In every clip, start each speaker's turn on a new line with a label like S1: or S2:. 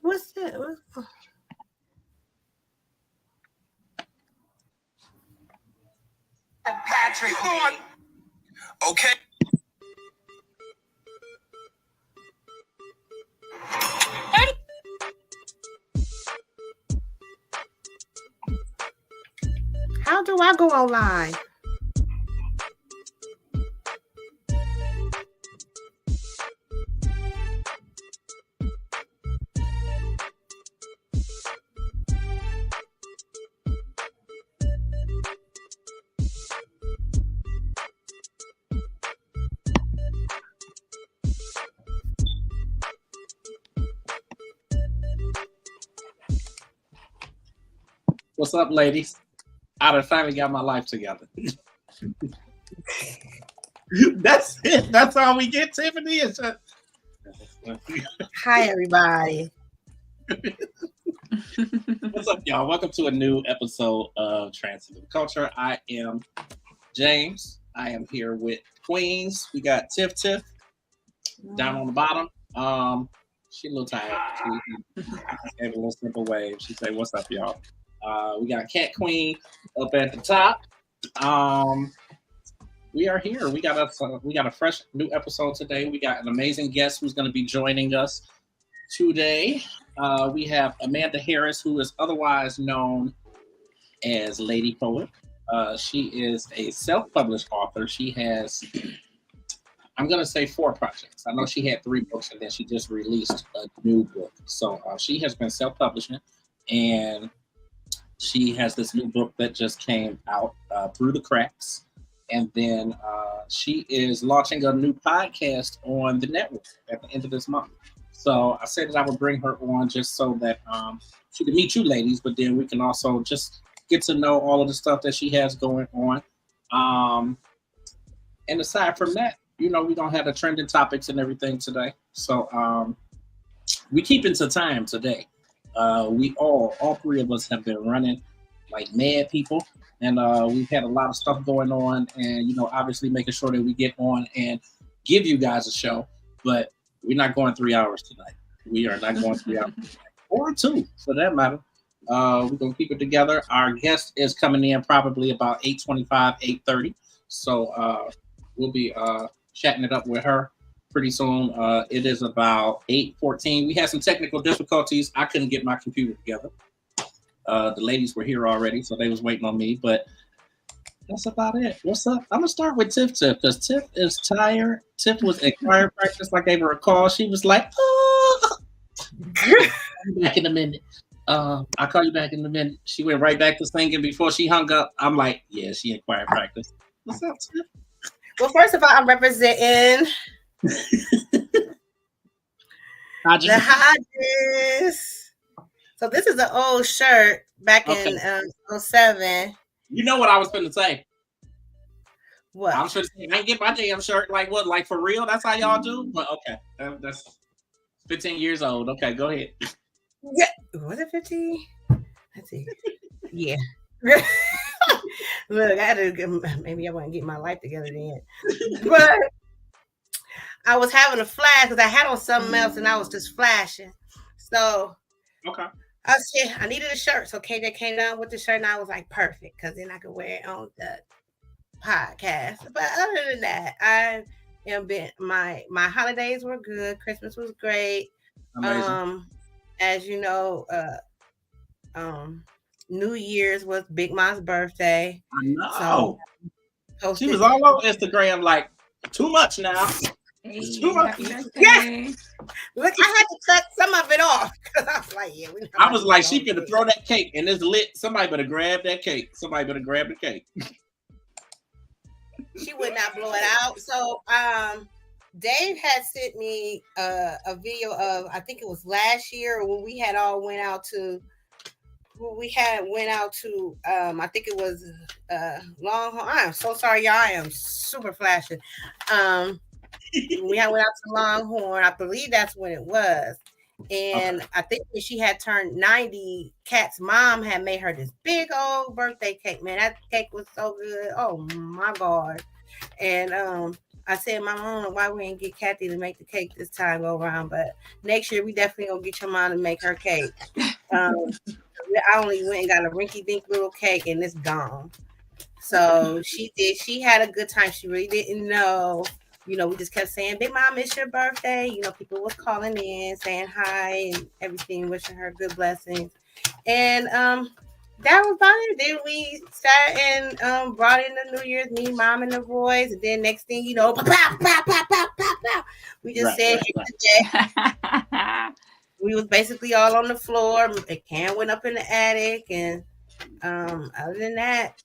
S1: What's that?
S2: Patrick, come on. Okay.
S1: How do I go online?
S3: What's up, ladies? I finally got my life together. That's it. That's all we get, Tiffany.
S1: Hi, everybody.
S3: What's up, y'all? Welcome to a new episode of Transcending Culture. I am James. I am here with Queens. We got Tiff down on the bottom. She a little tired. She gave a little simple wave. She said, "What's up, y'all?" We got Cat Queen up at the top. We are here. We got a fresh new episode today. We got an amazing guest who's going to be joining us today. We have Amanda Harris, who is otherwise known as Lady Poet. She is a self-published author. She has, I'm going to say 4 projects. I know she had 3 books, and then she just released a new book. So she has been self-publishing, and she has this new book that just came out, Through the Cracks. And then she is launching a new podcast on the network at the end of this month. So I said that I would bring her on just so that she can meet you ladies, but then we can also just get to know all of the stuff that she has going on. And aside from that, you know, we don't have the trending topics and everything today. So we keep into time today. We all 3 of us have been running like mad people. And we've had a lot of stuff going on, and, you know, obviously making sure that we get on and give you guys a show. But we're not going 3 hours tonight. We are not going 3 hours tonight. Or 2, for that matter. We're going to keep it together. Our guest is coming in probably about 8:25, 8:30. So we'll be chatting it up with her pretty soon. It is about 8:14. We had some technical difficulties. I couldn't get my computer together. The ladies were here already, so they was waiting on me, but that's about it. What's up? I'm going to start with Tiff, because Tiff is tired. Tiff was at choir practice. I gave her a call. She was like, oh, back in a minute. I'll call you back in a minute. She went right back to singing before she hung up. I'm like, yeah, she in choir practice. What's up, Tiff?
S1: Well, first of all, I'm representing the Hodges. So this is an old shirt back in 07.
S3: You know what I was going to say?
S1: What?
S3: I was going to say, I ain't get my damn shirt. Like what? Like for real? That's how y'all do? But okay. That's 15 years old. Okay, go ahead.
S1: Yeah. Was it 15? Let's see. Yeah. Look, maybe I want to get my life together then. But I was having a flash because I had on something else and I was just flashing. So
S3: okay.
S1: I said I needed a shirt. So KJ came down with the shirt and I was like, perfect, because then I could wear it on the podcast. But other than that, I am been my holidays were good. Christmas was great.
S3: Amazing.
S1: As you know, New Year's was Big Mom's birthday.
S3: I know.
S1: So
S3: she was all over Instagram like, too much now. Too much.
S1: Yes. Look, I had to cut some of it off because I was like, yeah.
S3: I was like, she better throw that cake and it's lit. Somebody better grab that cake. Somebody better grab the cake.
S1: She would not blow it out. So Dave had sent me a video of, I think it was last year when we had all went out to I think it was Longhorn. I'm so sorry, y'all. I am super flashing. We went out to Longhorn. I believe that's when it was. And okay. I think when she had turned 90, Kat's mom had made her this big old birthday cake. Man, that cake was so good. Oh my God. And I said, Mom, I don't know why we didn't get Kathy to make the cake this time go around, but next year we definitely gonna get your mom to make her cake. Um, I only went and got a rinky dink little cake and it's gone. So she did. She had a good time. She really didn't know. We just kept saying, "Big Mom, it's your birthday." People was calling in, saying hi and everything, wishing her good blessings. And that was about it. Then we sat and brought in the New Year's, me, Mom, and the boys. And then next thing you know, pow, pow, pow, pow, pow, pow, pow. We just said, we was basically all on the floor. The can went up in the attic, and other than that,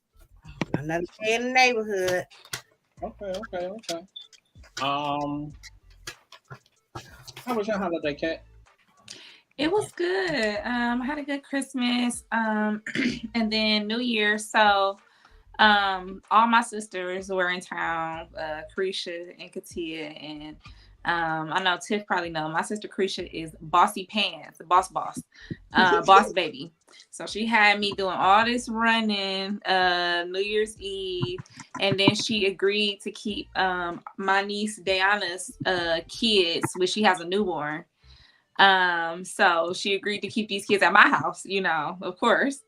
S1: another day in the neighborhood.
S3: Okay. How was your holiday, Kat?
S4: It was good. I had a good Christmas, and then New Year. So, all my sisters were in town. Carisha and Katia, and I know Tiff probably know. My sister Carisha is Bossy Pants, boss, boss baby. So she had me doing all this running, New Year's Eve, and then she agreed to keep my niece Diana's kids, which she has a newborn. So she agreed to keep these kids at my house, of course.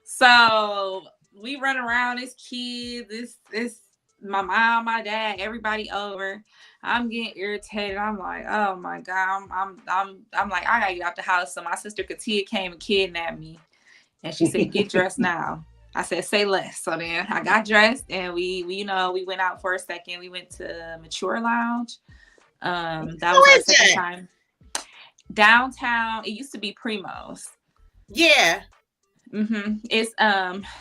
S4: So we run around as kids. This my mom, my dad, everybody over. I'm getting irritated. I'm like, oh my God, I'm like, I gotta get out the house. So my sister Katia came and kidnapped me, and she said, "Get dressed now." I said, "Say less." So then I got dressed, and we went out for a second. We went to Mature Lounge. That was our second time. Downtown, it used to be Primo's.
S1: Yeah.
S4: It's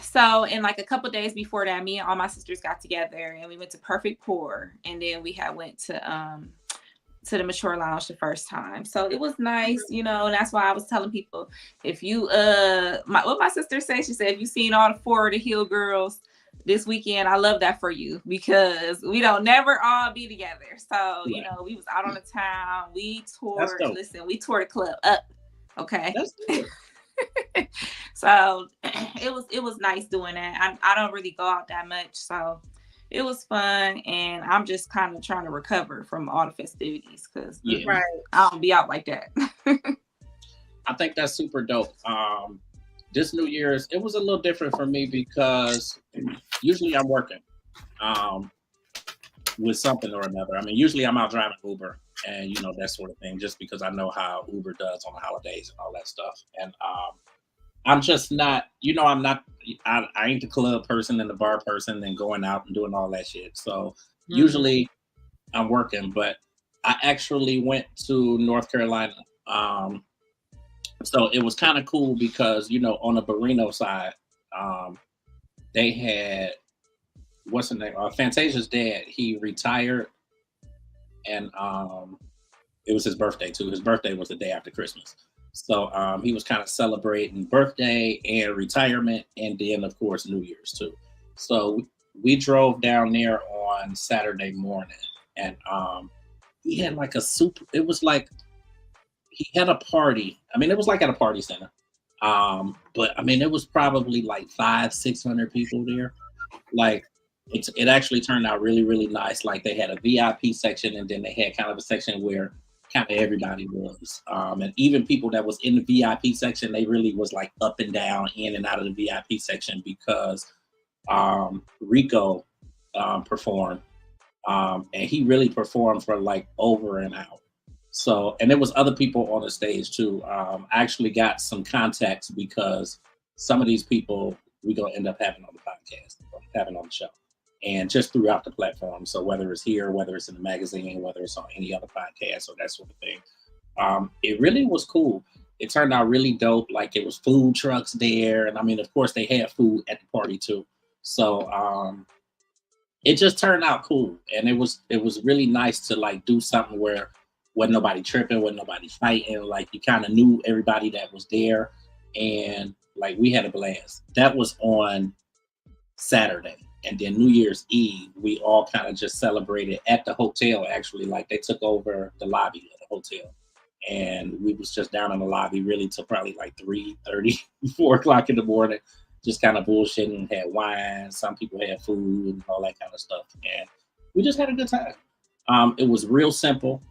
S4: so in like a couple days before that, me and all my sisters got together and we went to Perfect Pour, and then we had went to the Mature Lounge the first time. So it was nice, and that's why I was telling people, if you what my sister said, she said, if you seen all 4 of the Hill girls this weekend, I love that for you, because we don't never all be together. So, we was out on the town, we toured, we toured the club up. Okay. So it was nice doing that. I don't really go out that much, so it was fun, and I'm just kind of trying to recover from all the festivities, because I don't be out like that.
S3: I think that's super dope. This New Year's, it was a little different for me because usually I'm working with something or another. I mean, usually I'm out driving Uber and, that sort of thing, just because I know how Uber does on the holidays and all that stuff. And I'm just not, I ain't the club person and the bar person and going out and doing all that shit. So usually I'm working, but I actually went to North Carolina. So it was kind of cool because, on the Barino side, they had, what's the name? Fantasia's dad, he retired, and it was his birthday too. His birthday was the day after Christmas. So he was kind of celebrating birthday and retirement, and then of course New Year's too. So we drove down there on Saturday morning, and he had like it was like, he had a party. I mean, it was like at a party center. But I mean, it was probably like 500-600 people there. Like it actually turned out really, really nice. Like they had a VIP section, and then they had kind of a section where kind of everybody was. And even people that was in the VIP section, they really was like up and down, in and out of the VIP section, because Rico performed. And he really performed for like over an hour. So, and there was other people on the stage too. I actually got some contacts because some of these people we're going to end up having on the podcast, having on the show, and just throughout the platform. So whether it's here, whether it's in the magazine, whether it's on any other podcast or that sort of thing. It really was cool. It turned out really dope. Like it was food trucks there. And I mean, of course they had food at the party too. So it just turned out cool. And it was really nice to like do something where wasn't nobody tripping, wasn't nobody fighting. Like you kind of knew everybody that was there, and like we had a blast. That was on Saturday, and then New Year's Eve we all kind of just celebrated at the hotel. Actually, like they took over the lobby of the hotel, and we was just down in the lobby really till probably like 3:30, 4 o'clock in the morning, just kind of bullshitting. Had wine, some people had food and all that kind of stuff, and we just had a good time. It was real simple.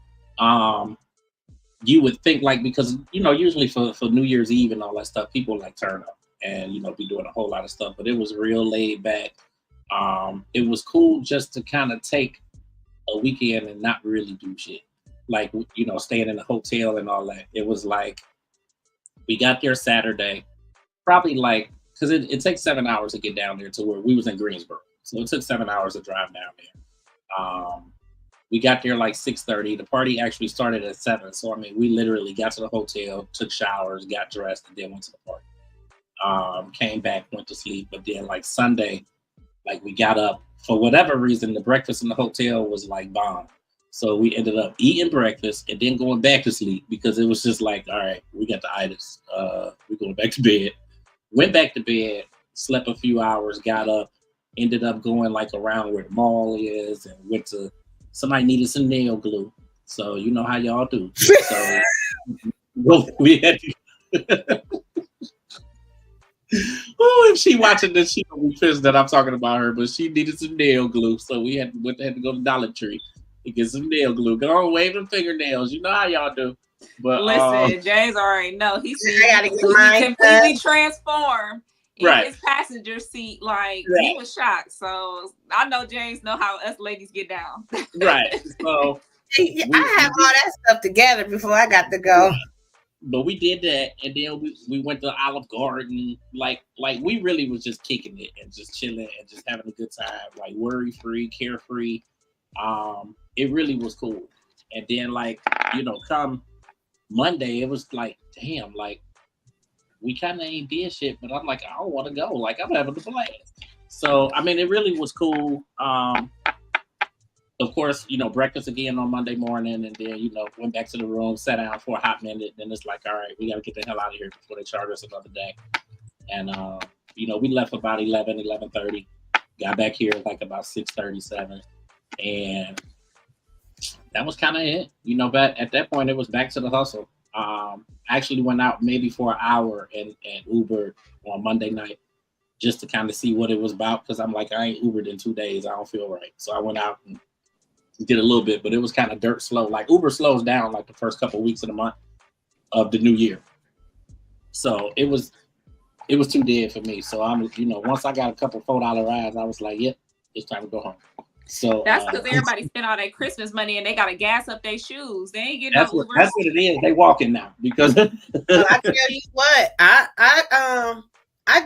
S3: You would think like because usually for New Year's Eve and all that stuff, people like turn up and be doing a whole lot of stuff, but it was real laid back. It was cool just to kind of take a weekend and not really do shit. Like staying in the hotel and all that. It was like we got there Saturday, probably like because it takes 7 hours to get down there to where we was in Greensboro, so it took 7 hours to drive down there. We got there like 6:30. The party actually started at 7. So, I mean, we literally got to the hotel, took showers, got dressed, and then went to the party. Came back, went to sleep. But then, like, Sunday, like, we got up. For whatever reason, the breakfast in the hotel was, like, bomb. So we ended up eating breakfast and then going back to sleep because it was just like, all right, we got the itis. We're going back to bed. Went back to bed, slept a few hours, got up, ended up going, like, around where the mall is and went to... Somebody needed some nail glue, so you know how y'all do. So we had. Oh, if she watching this, she gonna be pissed that I'm talking about her. But she needed some nail glue, so we had to go to Dollar Tree to get some nail glue. Go on, wave them fingernails. You know how y'all do. But
S4: listen, James already know he completely transformed. In his passenger seat, like he was shocked. So I know James know how us ladies get down.
S3: Right. So
S1: I have all that stuff together before I got to go.
S3: But we did that, and then we went to Olive Garden. Like we really was just kicking it and just chilling and just having a good time, like worry free, carefree. It really was cool. And then come Monday, it was like, damn, like. We kind of ain't did shit, but I'm like, I don't want to go. Like, I'm having a blast. So, I mean, it really was cool. Of course, breakfast again on Monday morning, and then, went back to the room, sat down for a hot minute. Then it's like, all right, we got to get the hell out of here before they charge us another day. And, we left about 11:30. Got back here like about 6:37. And that was kind of it. But at that point, it was back to the hustle. Actually went out maybe for an hour and Ubered on Monday night just to kind of see what it was about because I'm like, I ain't Ubered in 2 days. I don't feel right. So I went out and did a little bit, but it was kind of dirt slow. Like Uber slows down like the first couple of weeks of the month of the new year. So it was too dead for me. So I'm, once I got a couple $4 rides, I was like, yep, it's time to go home. So
S4: that's because everybody spent all their Christmas money and they gotta gas up their shoes. They ain't getting
S3: that's what it is. They walking now because
S1: well, I tell you what, I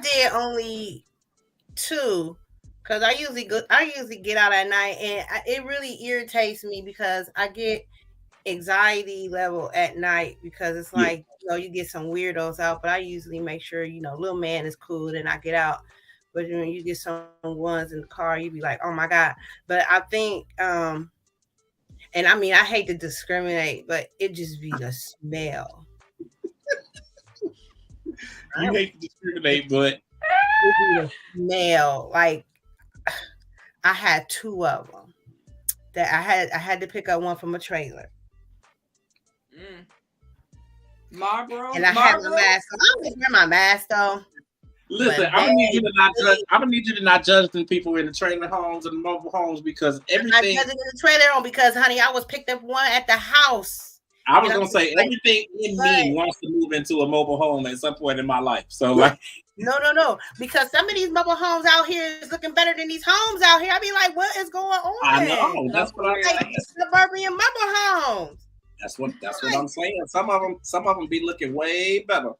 S1: did only 2 because I usually get out at night and it really irritates me because I get anxiety level at night because it's like you get some weirdos out, but I usually make sure little man is cool and I get out. But when you get some ones in the car, you be like, oh my God. But I think, and I mean, I hate to discriminate, but it just be the smell.
S3: You hate to discriminate, but
S1: it be the smell. Like, I had 2 of them that I had to pick up one from a trailer.
S4: Marlboro.
S1: And I had my mask. I always wear my mask though.
S3: Listen, I'm gonna need you to not judge. I'm gonna need you to not judge the people in the trailer homes and the mobile homes because everything.
S1: I'm not judging in the trailer home because, honey, I was picked up one at the house.
S3: I was gonna say everything in me wants to move into a mobile home at some point in my life. So like,
S1: no, because some of these mobile homes out here is looking better than these homes out here. I be like, what is going on?
S3: I know that's what I'm saying.
S1: Suburban mobile homes.
S3: That's what I'm saying. Some of them be looking way better.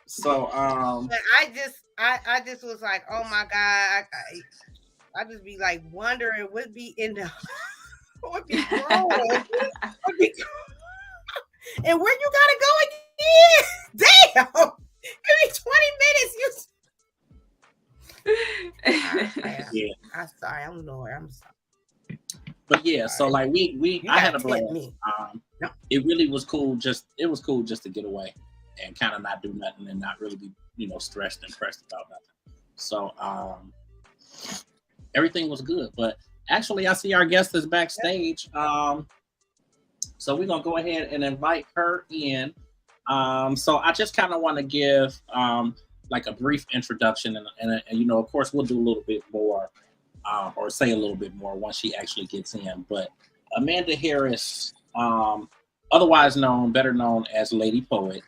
S3: So
S1: I just was like, oh my God, I just be like wondering what be in the what be wrong. And where you gotta go again? Damn, every 20 minutes you. I'm sorry, I'm Lord. I'm sorry.
S3: But yeah, so like I had a blast. It really was cool. It was cool just to get away and kind of not do nothing and not really be stressed and pressed about nothing. So everything was good. But actually, I see our guest is backstage. So we're gonna go ahead and invite her in. So I just kind of want to give like a brief introduction, and of course we'll do a little bit more or say a little bit more once she actually gets in. But Amanda Harris, otherwise known, better known as Lady Poet,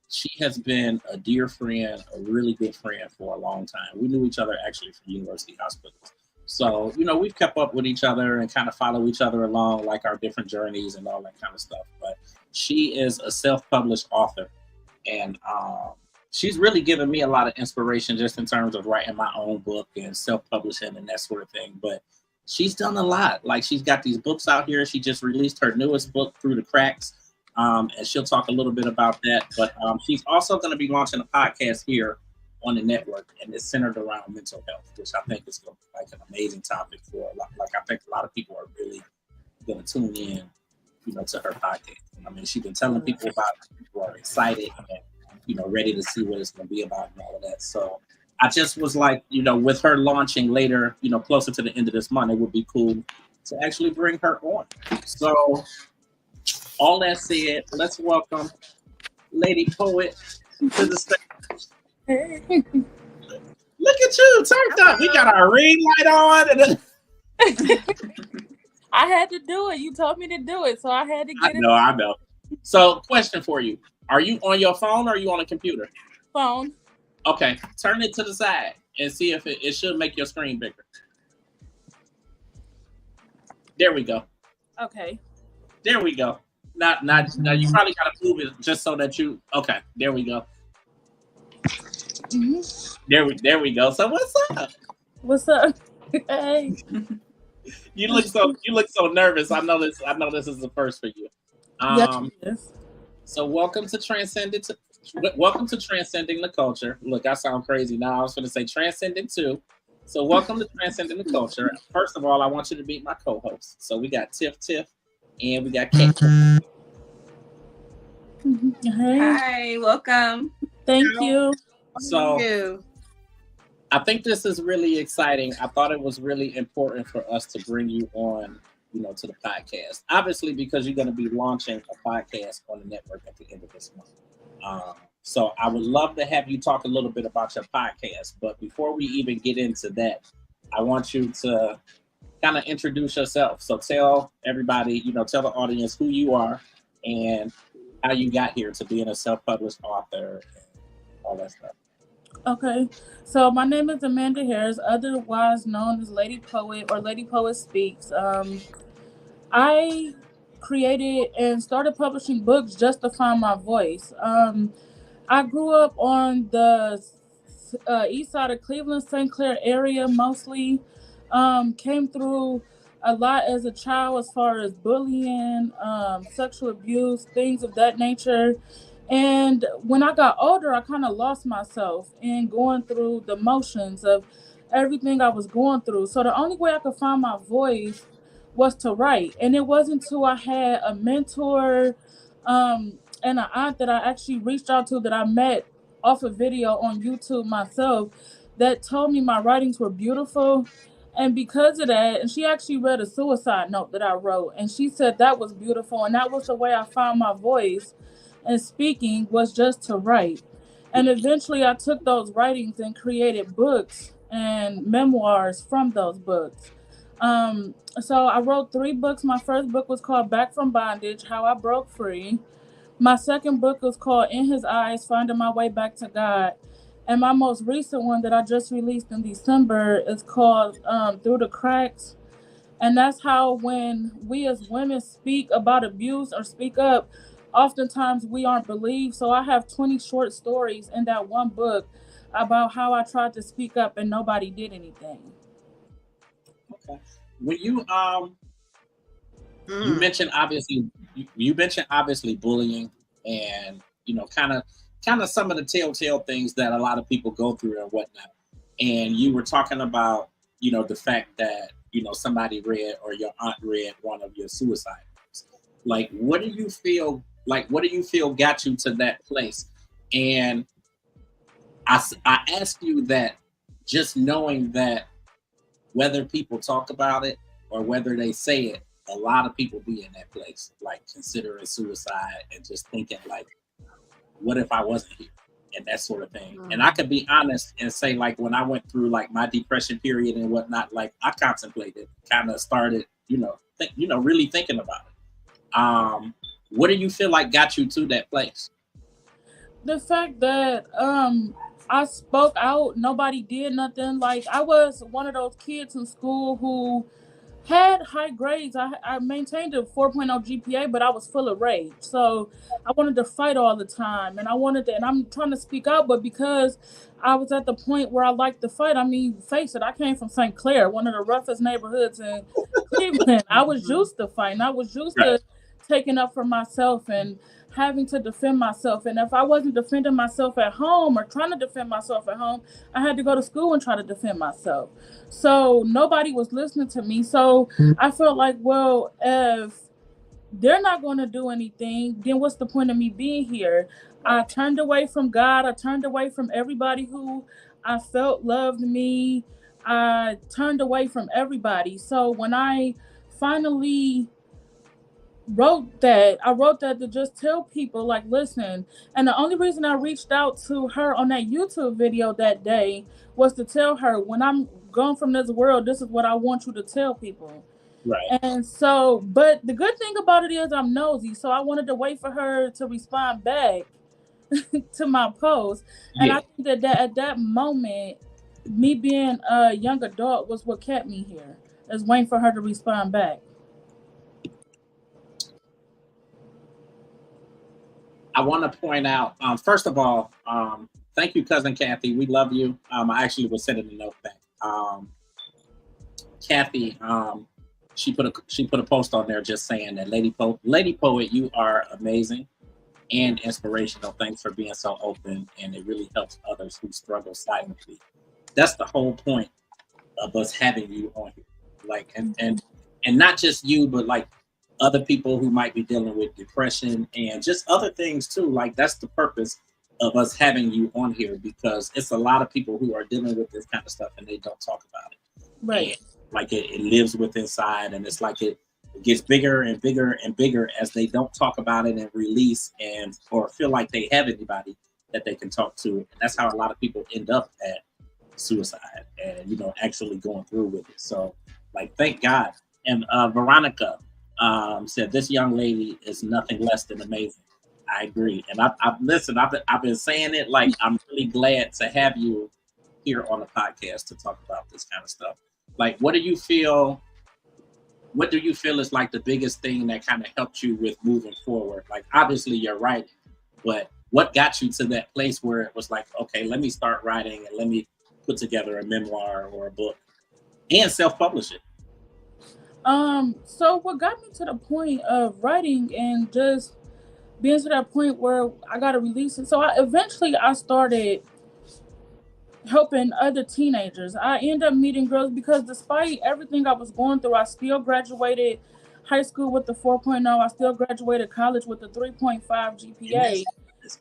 S3: she has been a dear friend, a really good friend for a long time. We knew each other actually from university hospitals. So, we've kept up with each other and kind of follow each other along, like our different journeys and all that kind of stuff. But she is a self-published author, and she's really given me a lot of inspiration just in terms of writing my own book and self-publishing and that sort of thing. But she's done a lot. Like, she's got these books out here. She just released her newest book, Through the Cracks, and she'll talk a little bit about that. But she's also going to be launching a podcast here on the network, and it's centered around mental health, which I think is like an amazing topic for a lot. Like, I think a lot of people are really going to tune in, to her podcast. I mean, she's been telling people about it. People are excited and, ready to see what it's going to be about and all of that. So I just was like, with her launching later, closer to the end of this month, it would be cool to actually bring her on. So all that said, let's welcome Lady Poet to the stage.
S5: Hey.
S3: Look at you, turned up. We got our ring light on. And
S5: I had to do it. You told me to do it, so I had to get it.
S3: I know. So, question for you. Are you on your phone or are you on a computer?
S5: Phone.
S3: Okay, turn it to the side and see if it should make your screen bigger. There we go.
S5: Okay.
S3: There we go. Now you probably got to move it just so that you. Okay, there we go.
S5: Mm-hmm.
S3: There we go. So what's up?
S5: What's up? Hey.
S3: You look so nervous. I know this is the first for you.
S5: Yes.
S3: So welcome to Transcending the Culture. Look, I sound crazy now. I was going to say Transcending 2. So welcome to Transcending the Culture. First of all, I want you to meet my co-hosts. So we got Tiff, and we got Kate.
S5: Hey.
S4: Hi, welcome.
S5: Thank you.
S3: So I think this is really exciting. I thought it was really important for us to bring you on, to the podcast. Obviously, because you're going to be launching a podcast on the network at the end of this month. So I would love to have you talk a little bit about your podcast. But before we even get into that, I want you to kind of introduce yourself. So tell everybody, tell the audience who you are and how you got here to being a self-published author and all that stuff.
S5: Okay, so my name is Amanda Harris, otherwise known as Lady Poet or Lady Poet Speaks. I created and started publishing books just to find my voice. I grew up on the east side of Cleveland, St. Clair area mostly. Came through a lot as a child as far as bullying, sexual abuse, things of that nature. And when I got older, I kind of lost myself in going through the motions of everything I was going through. So the only way I could find my voice was to write. And it wasn't until I had a mentor and an aunt that I actually reached out to that I met off a video on YouTube myself that told me my writings were beautiful. And because of that, and she actually read a suicide note that I wrote, and she said that was beautiful. And that was the way I found my voice. And speaking was just to write. And eventually I took those writings and created books and memoirs from those books. So I wrote 3 books. My first book was called Back from Bondage, How I Broke Free. My second book was called In His Eyes, Finding My Way Back to God. And my most recent one that I just released in December is called Through the Cracks. And that's how when we as women speak about abuse or speak up, oftentimes we aren't believed. So I have 20 short stories in that one book about how I tried to speak up and nobody did anything.
S3: Okay. When you you mentioned obviously bullying and kind of some of the telltale things that a lot of people go through and whatnot. And you were talking about the fact that somebody read or your aunt read one of your suicide notes. Like, what do you feel got you to that place? And I ask you that just knowing that whether people talk about it or whether they say it, a lot of people be in that place, like considering suicide and just thinking like, what if I wasn't here? and that sort of thing. And I could be honest and say, like, when I went through like my depression period and whatnot, like I contemplated, kind of started, really thinking about it. What do you feel like got you to that place?
S5: The fact that I spoke out, nobody did nothing. Like, I was one of those kids in school who had high grades. I maintained a 4.0 GPA, but I was full of rage. So I wanted to fight all the time, and and I'm trying to speak out, but because I was at the point where I liked to fight, I mean, face it, I came from St. Clair, one of the roughest neighborhoods in Cleveland. I was used to fighting. I was used to taking up for myself and having to defend myself. And if I wasn't defending myself at home or trying to defend myself at home, I had to go to school and try to defend myself. So nobody was listening to me. So I felt like, well, if they're not going to do anything, then what's the point of me being here? I turned away from God. I turned away from everybody who I felt loved me. I turned away from everybody. So when I finally I wrote that to just tell people, like, listen. And the only reason I reached out to her on that YouTube video that day was to tell her, when I'm gone from this world, this is what I want you to tell people.
S3: Right.
S5: And so, but the good thing about it is I'm nosy, so I wanted to wait for her to respond back to my post. And I think that at that moment, me being a young adult was what kept me here, is waiting for her to respond back.
S3: I want to point out, first of all, thank you, cousin Kathy. We love you. I actually was sending a note back. Kathy, she put a post on there just saying that Lady Poet, you are amazing and inspirational. Thanks for being so open, and it really helps others who struggle silently. That's the whole point of us having you on here, like, and not just you, but like other people who might be dealing with depression and just other things too. Like, that's the purpose of us having you on here, because it's a lot of people who are dealing with this kind of stuff and they don't talk about it.
S5: Right.
S3: And like it lives with inside, and it's like it gets bigger and bigger and bigger as they don't talk about it and release or feel like they have anybody that they can talk to. And that's how a lot of people end up at suicide and, actually going through with it. So, like, thank God. And Veronica said, this young lady is nothing less than amazing. I agree. And I've been saying it, like, I'm really glad to have you here on the podcast to talk about this kind of stuff. Like, what do you feel is like the biggest thing that kind of helped you with moving forward? Like, obviously you're writing, but what got you to that place where it was like, okay, let me start writing and let me put together a memoir or a book and self-publish it?
S5: So what got me to the point of writing and just being to that point where I got to release it. So eventually I started helping other teenagers. I ended up meeting girls because despite everything I was going through, I still graduated high school with the 4.0. I still graduated college with the 3.5 GPA,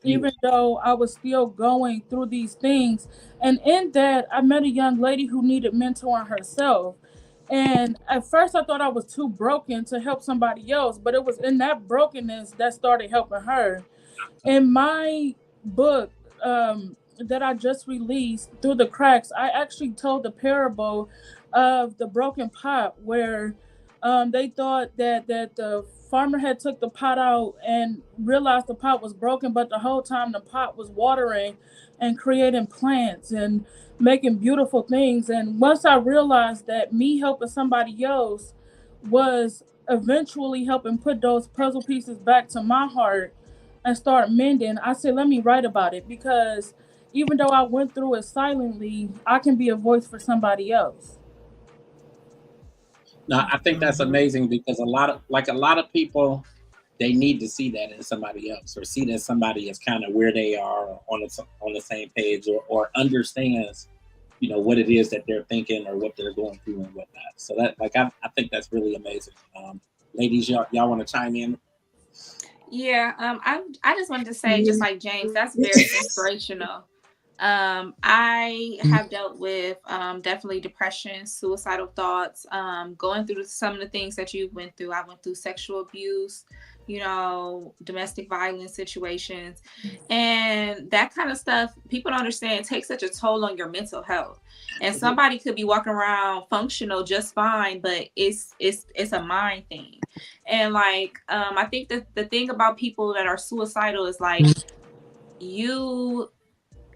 S5: even though I was still going through these things. And in that, I met a young lady who needed mentoring herself. And at first I thought I was too broken to help somebody else, but it was in that brokenness that started helping her. In my book, that I just released, Through the Cracks, I actually told the parable of the broken pot, where they thought that the farmer had took the pot out and realized the pot was broken, but the whole time the pot was watering and creating plants and making beautiful things. And once I realized that me helping somebody else was eventually helping put those puzzle pieces back to my heart and start mending, I said, let me write about it, because even though I went through it silently, I can be a voice for somebody else.
S3: No, I think that's amazing, because a lot of people, they need to see that in somebody else, or see that somebody is kind of where they are on the same page, or understands, what it is that they're thinking or what they're going through and whatnot. So that, like, I think that's really amazing. Ladies, y'all want to chime in?
S4: Yeah, I just wanted to say, just like James, that's very inspirational. I have dealt with definitely depression, suicidal thoughts, going through some of the things that you went through. I went through sexual abuse, domestic violence situations, and that kind of stuff. People don't understand, it takes such a toll on your mental health. And somebody could be walking around functional just fine, but it's a mind thing. And like I think that the thing about people that are suicidal is like you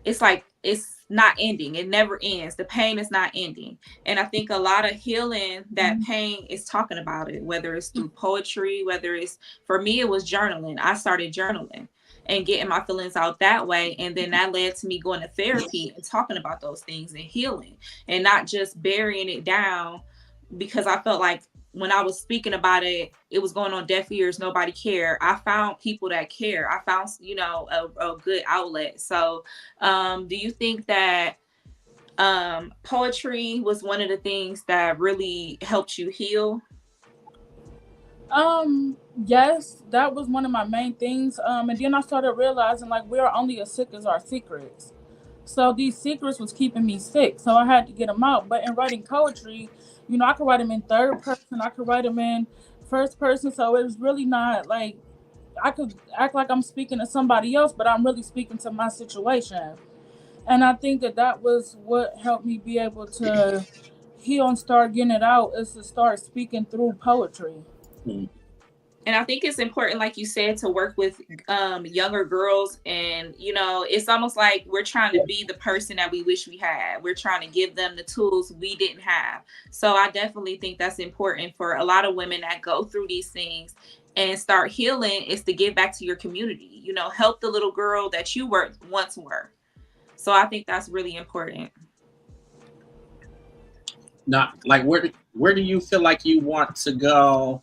S4: it's like it's not ending. It never ends. The pain is not ending. And I think a lot of healing that pain is talking about it, whether it's through poetry, whether it's, for me, it was journaling. I started journaling and getting my feelings out that way. And then that led to me going to therapy and talking about those things and healing and not just burying it down, because I felt like when I was speaking about it, it was going on deaf ears. Nobody cared. I found people that care. I found, a good outlet. So, do you think that poetry was one of the things that really helped you heal?
S5: Yes, that was one of my main things. And then I started realizing like we're only as sick as our secrets. So these secrets was keeping me sick. So I had to get them out. But in writing poetry, I could write them in third person. I could write them in first person. So it was really not like I could act like I'm speaking to somebody else, but I'm really speaking to my situation. And I think that that was what helped me be able to heal and start getting it out, is to start speaking through poetry.
S3: Mm.
S4: And I think it's important, like you said, to work with younger girls. And, it's almost like we're trying to be the person that we wish we had. We're trying to give them the tools we didn't have. So I definitely think that's important for a lot of women that go through these things and start healing, is to give back to your community, help the little girl that you once were. So I think that's really important.
S3: Now, like, where do you feel like you want to go?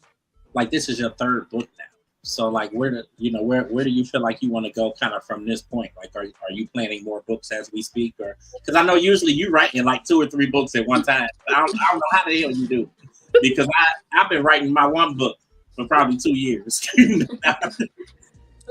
S3: Like, this is your third book now, so like, where do you feel like you want to go, kind of from this point? Like, are you planning more books as we speak, or because I know usually you writing like 2 or 3 books at one time. I don't know how the hell you do, because I've been writing my one book for probably 2 years.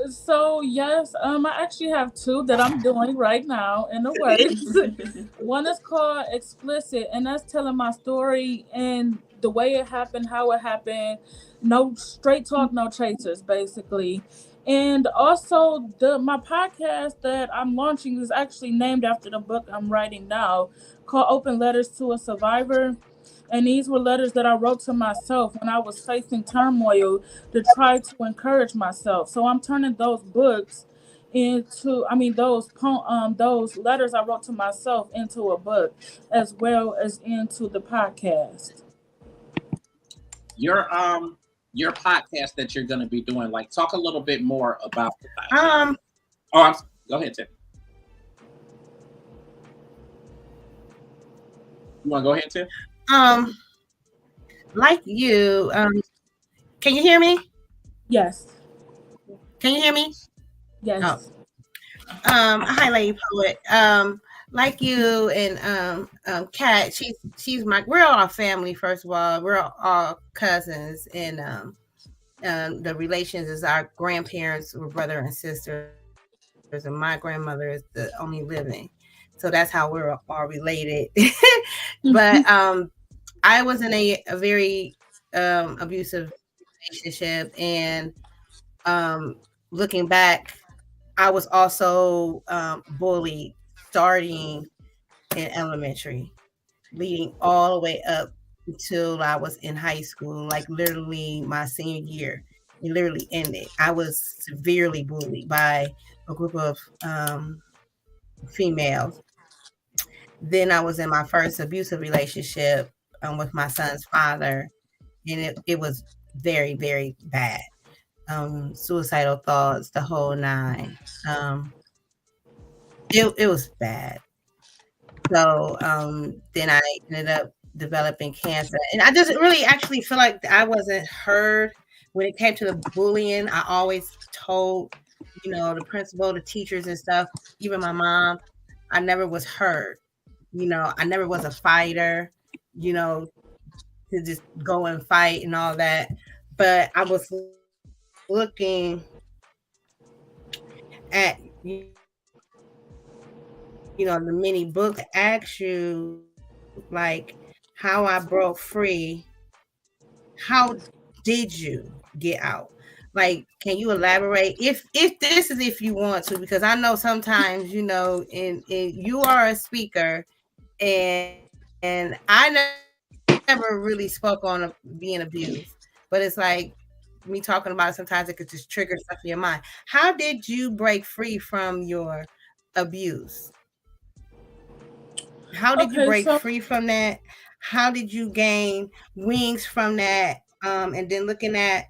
S5: So yes, I actually have two that I'm doing right now in the works. One is called Explicit, and that's telling my story and the way it happened, how it happened. No straight talk, no chasers, basically. And also, my podcast that I'm launching is actually named after the book I'm writing now, called Open Letters to a Survivor. And these were letters that I wrote to myself when I was facing turmoil, to try to encourage myself. So I'm turning those books into, I mean, those letters I wrote to myself into a book, as well as into the podcast.
S3: your your podcast that you're going to be doing, like, talk a little bit more about the podcast.
S1: Um,
S3: Oh, go ahead, Tiff. You want to go ahead, Tiff?
S1: um, like you, can you hear me?
S5: Yes,
S1: Can you hear me? Oh,
S5: yes.
S1: hi, Lady Poet. Like you and Kat, she's we're all a family. First of all, we're all cousins, and the relations is our grandparents were brother and sisters, and my grandmother is the only living, so that's how we're all related. But I was in a very abusive relationship, and um, looking back, I was also bullied starting in elementary, leading all the way up until I was in high school, like literally my senior year. It literally ended. I was severely bullied by a group of females. Then I was in my first abusive relationship with my son's father, and it was very, very bad. Suicidal thoughts, the whole nine. It was bad. So then I ended up developing cancer, and I just really actually feel like I wasn't heard when it came to the bullying. I always told, the principal, the teachers and stuff, even my mom, I never was heard. I never was a fighter, you know, to just go and fight and all that. But I was looking at, the mini book asks you like how I broke free. How did you get out? Like, can you elaborate? If this is if you want to, because I know sometimes in you are a speaker, and I never really spoke on being abused, but it's like me talking about it sometimes it could just trigger stuff in your mind. How did you break free from your abuse? How did you
S5: Okay,
S1: break
S5: so
S1: free from that? How did you gain wings from that? And then looking at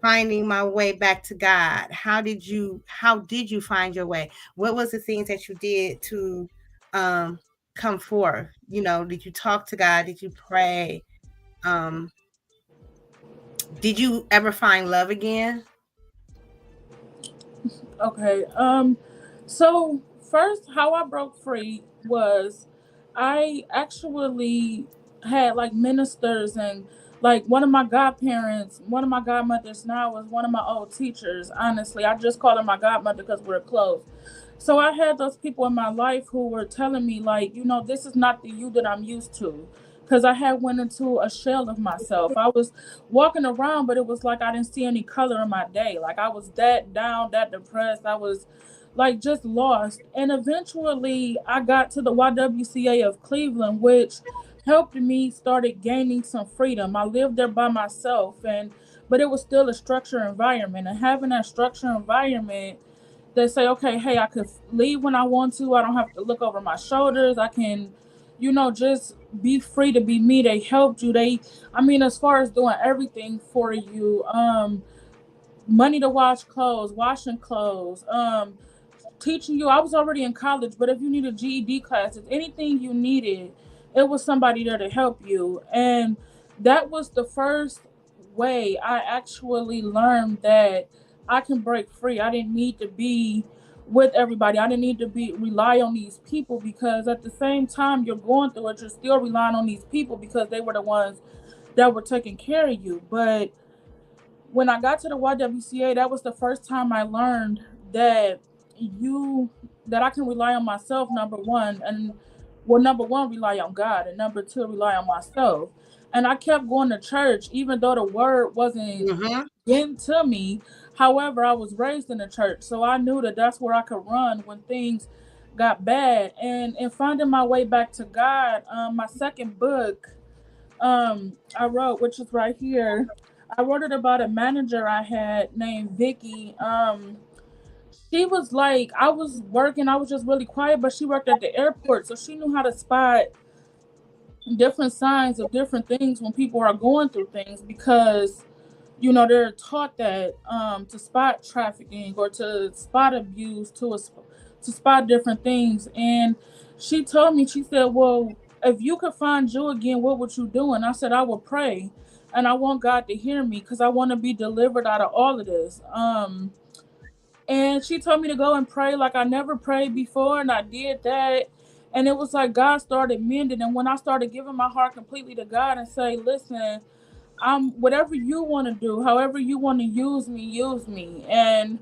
S1: finding my way back to God. How did you find your way? What was the things that you did to um come forth? Did you talk to God? Did you pray? Um, did you ever find love again?
S5: okay. So first, how I broke free was I actually had like ministers and like one of my godmothers now was one of my old teachers. Honestly, I just call her my godmother because we're close. So I had those people in my life who were telling me like, this is not the you that I'm used to. Cause I had went into a shell of myself. I was walking around, but it was like I didn't see any color in my day. Like I was that down, that depressed. I was like just lost. And eventually I got to the YWCA of Cleveland, which helped me started gaining some freedom. I lived there by myself but it was still a structured environment. And having that structured environment they say, okay, hey, I could leave when I want to. I don't have to look over my shoulders. I can, just be free to be me. They helped you. I mean, as far as doing everything for you, money to wash clothes, washing clothes, teaching you. I was already in college, but if you needed GED classes, anything you needed, it was somebody there to help you. And that was the first way I actually learned that I can break free. I didn't need to be with everybody. I didn't need to be rely on these people because at the same time you're going through it, you're still relying on these people because they were the ones that were taking care of you. But when I got to the YWCA, that was the first time I learned that you that I can rely on myself, number one, and well, number one, rely on God, and number two, rely on myself. And I kept going to church, even though the word wasn't
S1: Mm-hmm.
S5: getting to me. However, I was raised in the church, so I knew that that's where I could run when things got bad. And in finding my way back to God, my second book I wrote, which is right here. I wrote it about a manager I had named Vicky. She was like, I was working, I was just really quiet, but she worked at the airport, so she knew how to spot different signs of different things when people are going through things because they're taught that to spot trafficking or to spot abuse, to spot different things. And she told me, she said, well, if you could find you again, what would you do? And I said, I would pray. And I want God to hear me because I want to be delivered out of all of this. And she told me to go and pray like I never prayed before. And I did that. And it was like God started mending. And when I started giving my heart completely to God and say, listen, whatever you want to do, however you want to use me, use me. And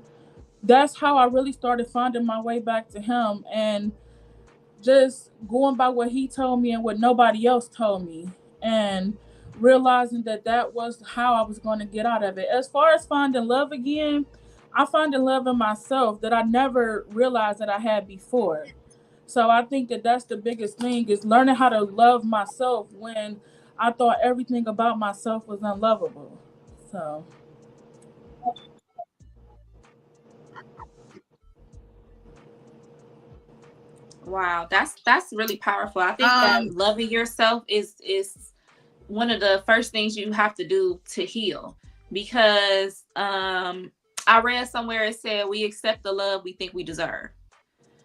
S5: that's how I really started finding my way back to him and just going by what he told me and what nobody else told me and realizing that that was how I was going to get out of it. As far as finding love again, I found love in myself that I never realized that I had before. So I think that that's the biggest thing is learning how to love myself when I thought everything about myself was unlovable. So
S4: Wow, that's really powerful. I think that loving yourself is one of the first things you have to do to heal because I read somewhere it said we accept the love we think we deserve.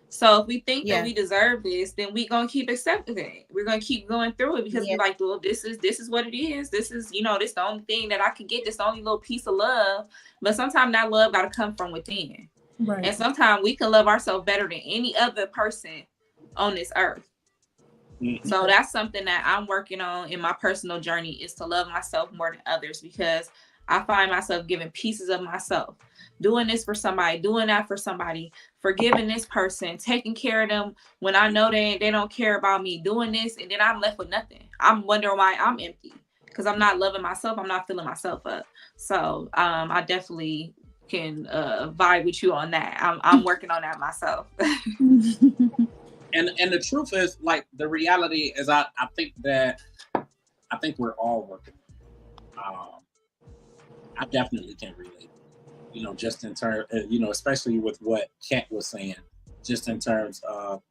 S4: So if we think that
S1: Yeah.
S4: we deserve this, then we're gonna keep accepting it. We're gonna keep going through it because
S1: Yeah.
S4: we're like, well, this is what it is. This is, this the only thing that I could get, this the only little piece of love. But sometimes that love gotta come from within.
S5: right.
S4: And sometimes we can love ourselves better than any other person on this earth. So that's something that I'm working on in my personal journey is to love myself more than others because I find myself giving pieces of myself, doing this for somebody, doing that for somebody, forgiving this person, taking care of them when I know they don't care about me, doing this, and then I'm left with nothing. I'm wondering why I'm empty because I'm not loving myself. I'm not filling myself up. So I definitely can vibe with you on that. I'm working on that myself.
S3: And the truth is, like, the reality is, I think we're all working. I definitely can relate. Just in terms, especially with what Kat was saying, just in terms of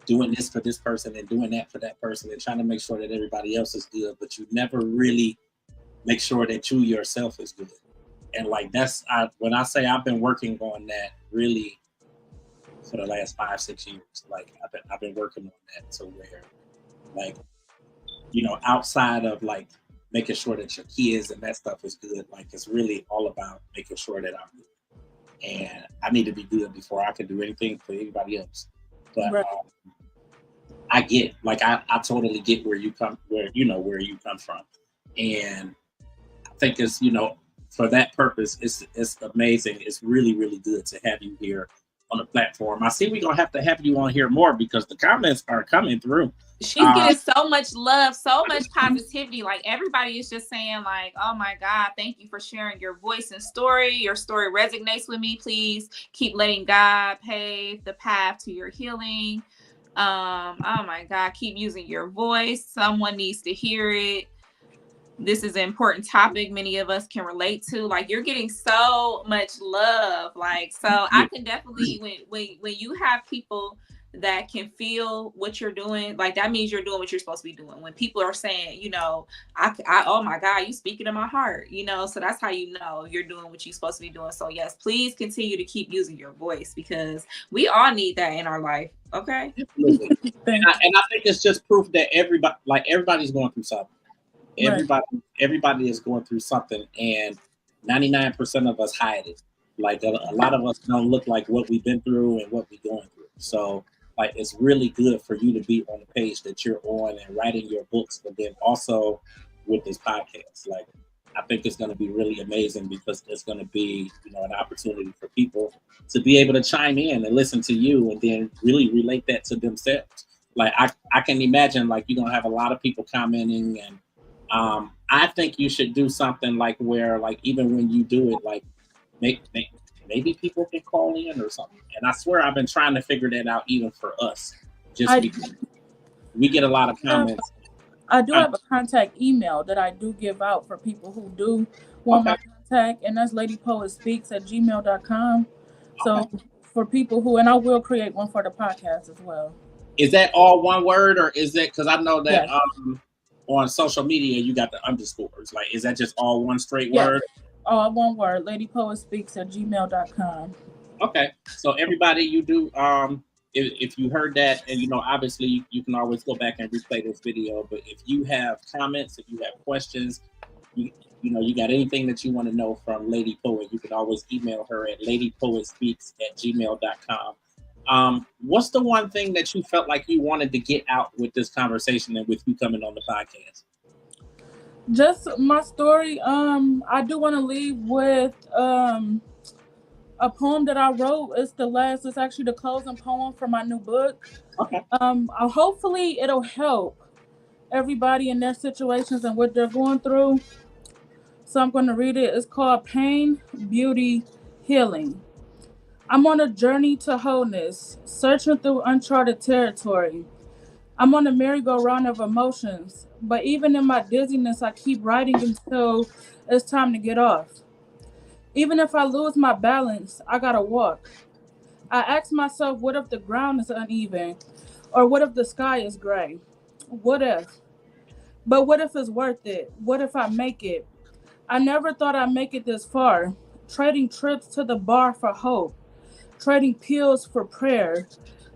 S3: doing this for this person and doing that for that person and trying to make sure that everybody else is good, but you never really make sure that you yourself is good. And like when I say I've been working on that really for the last 5-6 years, like I've been working on that to where, like, outside of like making sure that your kids and that stuff is good, like it's really all about making sure that I'm good. And I need to be good before I can do anything for anybody else. But
S5: Right.
S3: I get, like, I totally get where you come from, and I think it's for that purpose, it's amazing. It's really, really good to have you here on the platform. I see we're gonna have to have you on here more because the comments are coming through.
S4: She's getting so much love, so much positivity. Like everybody is just saying, like, "Oh my God, thank you for sharing your voice and story. Your story resonates with me. Please keep letting God pave the path to your healing. Oh my God, keep using your voice. Someone needs to hear it. This is an important topic many of us can relate to." Like, you're getting so much love. Like, so I can definitely, when you have people that can feel what you're doing, like that means you're doing what you're supposed to be doing. When people are saying, I oh my God, you speaking to my heart, so that's how you know you're doing what you're supposed to be doing. So yes, please continue to keep using your voice because we all need that in our life. Okay.
S3: and I think it's just proof that everybody's going through something. Everybody is going through something, and 99% of us hide it. Like a lot of us don't look like what we've been through and what we're going through. So like it's really good for you to be on the page that you're on and writing your books, but then also with this podcast. Like I think it's going to be really amazing because it's going to be an opportunity for people to be able to chime in and listen to you and then really relate that to themselves. Like I can imagine like you're going to have a lot of people commenting, and I think you should do something like where like even when you do it, like maybe people can call in or something. And I swear I've been trying to figure that out even for us, just because we get a lot of comments.
S5: I do have a contact email that I do give out for people who do want my contact, and that's ladypoetspeaks@gmail.com. So for people who, and I will create one for the podcast as well.
S3: Is that all one word, or is it, because I know that on social media you got the underscores, like is that just all one straight word?
S5: All one word, ladypoetspeaks@gmail.com.
S3: Okay, so everybody, you do if you heard that, and obviously you can always go back and replay this video, but if you have comments, if you have questions, you got anything that you want to know from Lady Poet, you can always email her at ladypoetspeaks@gmail.com. What's the one thing that you felt like you wanted to get out with this conversation and with you coming on the podcast?
S5: Just my story. I do want to leave with a poem that I wrote. It's actually the closing poem for my new book.
S3: Okay.
S5: Hopefully it'll help everybody in their situations and what they're going through. So I'm going to read it. It's called Pain, Beauty, Healing. I'm on a journey to wholeness, searching through uncharted territory. I'm on a merry-go-round of emotions, but even in my dizziness, I keep riding until it's time to get off. Even if I lose my balance, I gotta walk. I ask myself, what if the ground is uneven? Or what if the sky is gray? What if? But what if it's worth it? What if I make it? I never thought I'd make it this far. Trading trips to the bar for hope. Trading pills for prayer.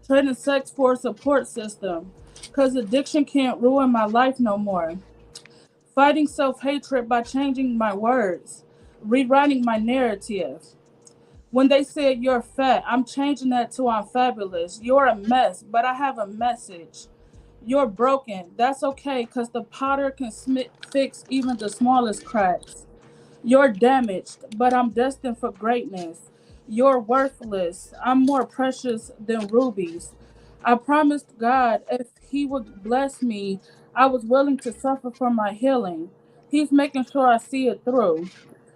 S5: Trading sex for a support system. Because addiction can't ruin my life no more. Fighting self-hatred by changing my words. Rewriting my narrative. When they said you're fat, I'm changing that to I'm fabulous. You're a mess, but I have a message. You're broken. That's okay, because the potter can fix even the smallest cracks. You're damaged, but I'm destined for greatness. You're worthless. I'm more precious than rubies. I promised God if He would bless me, I was willing to suffer for my healing. He's making sure I see it through.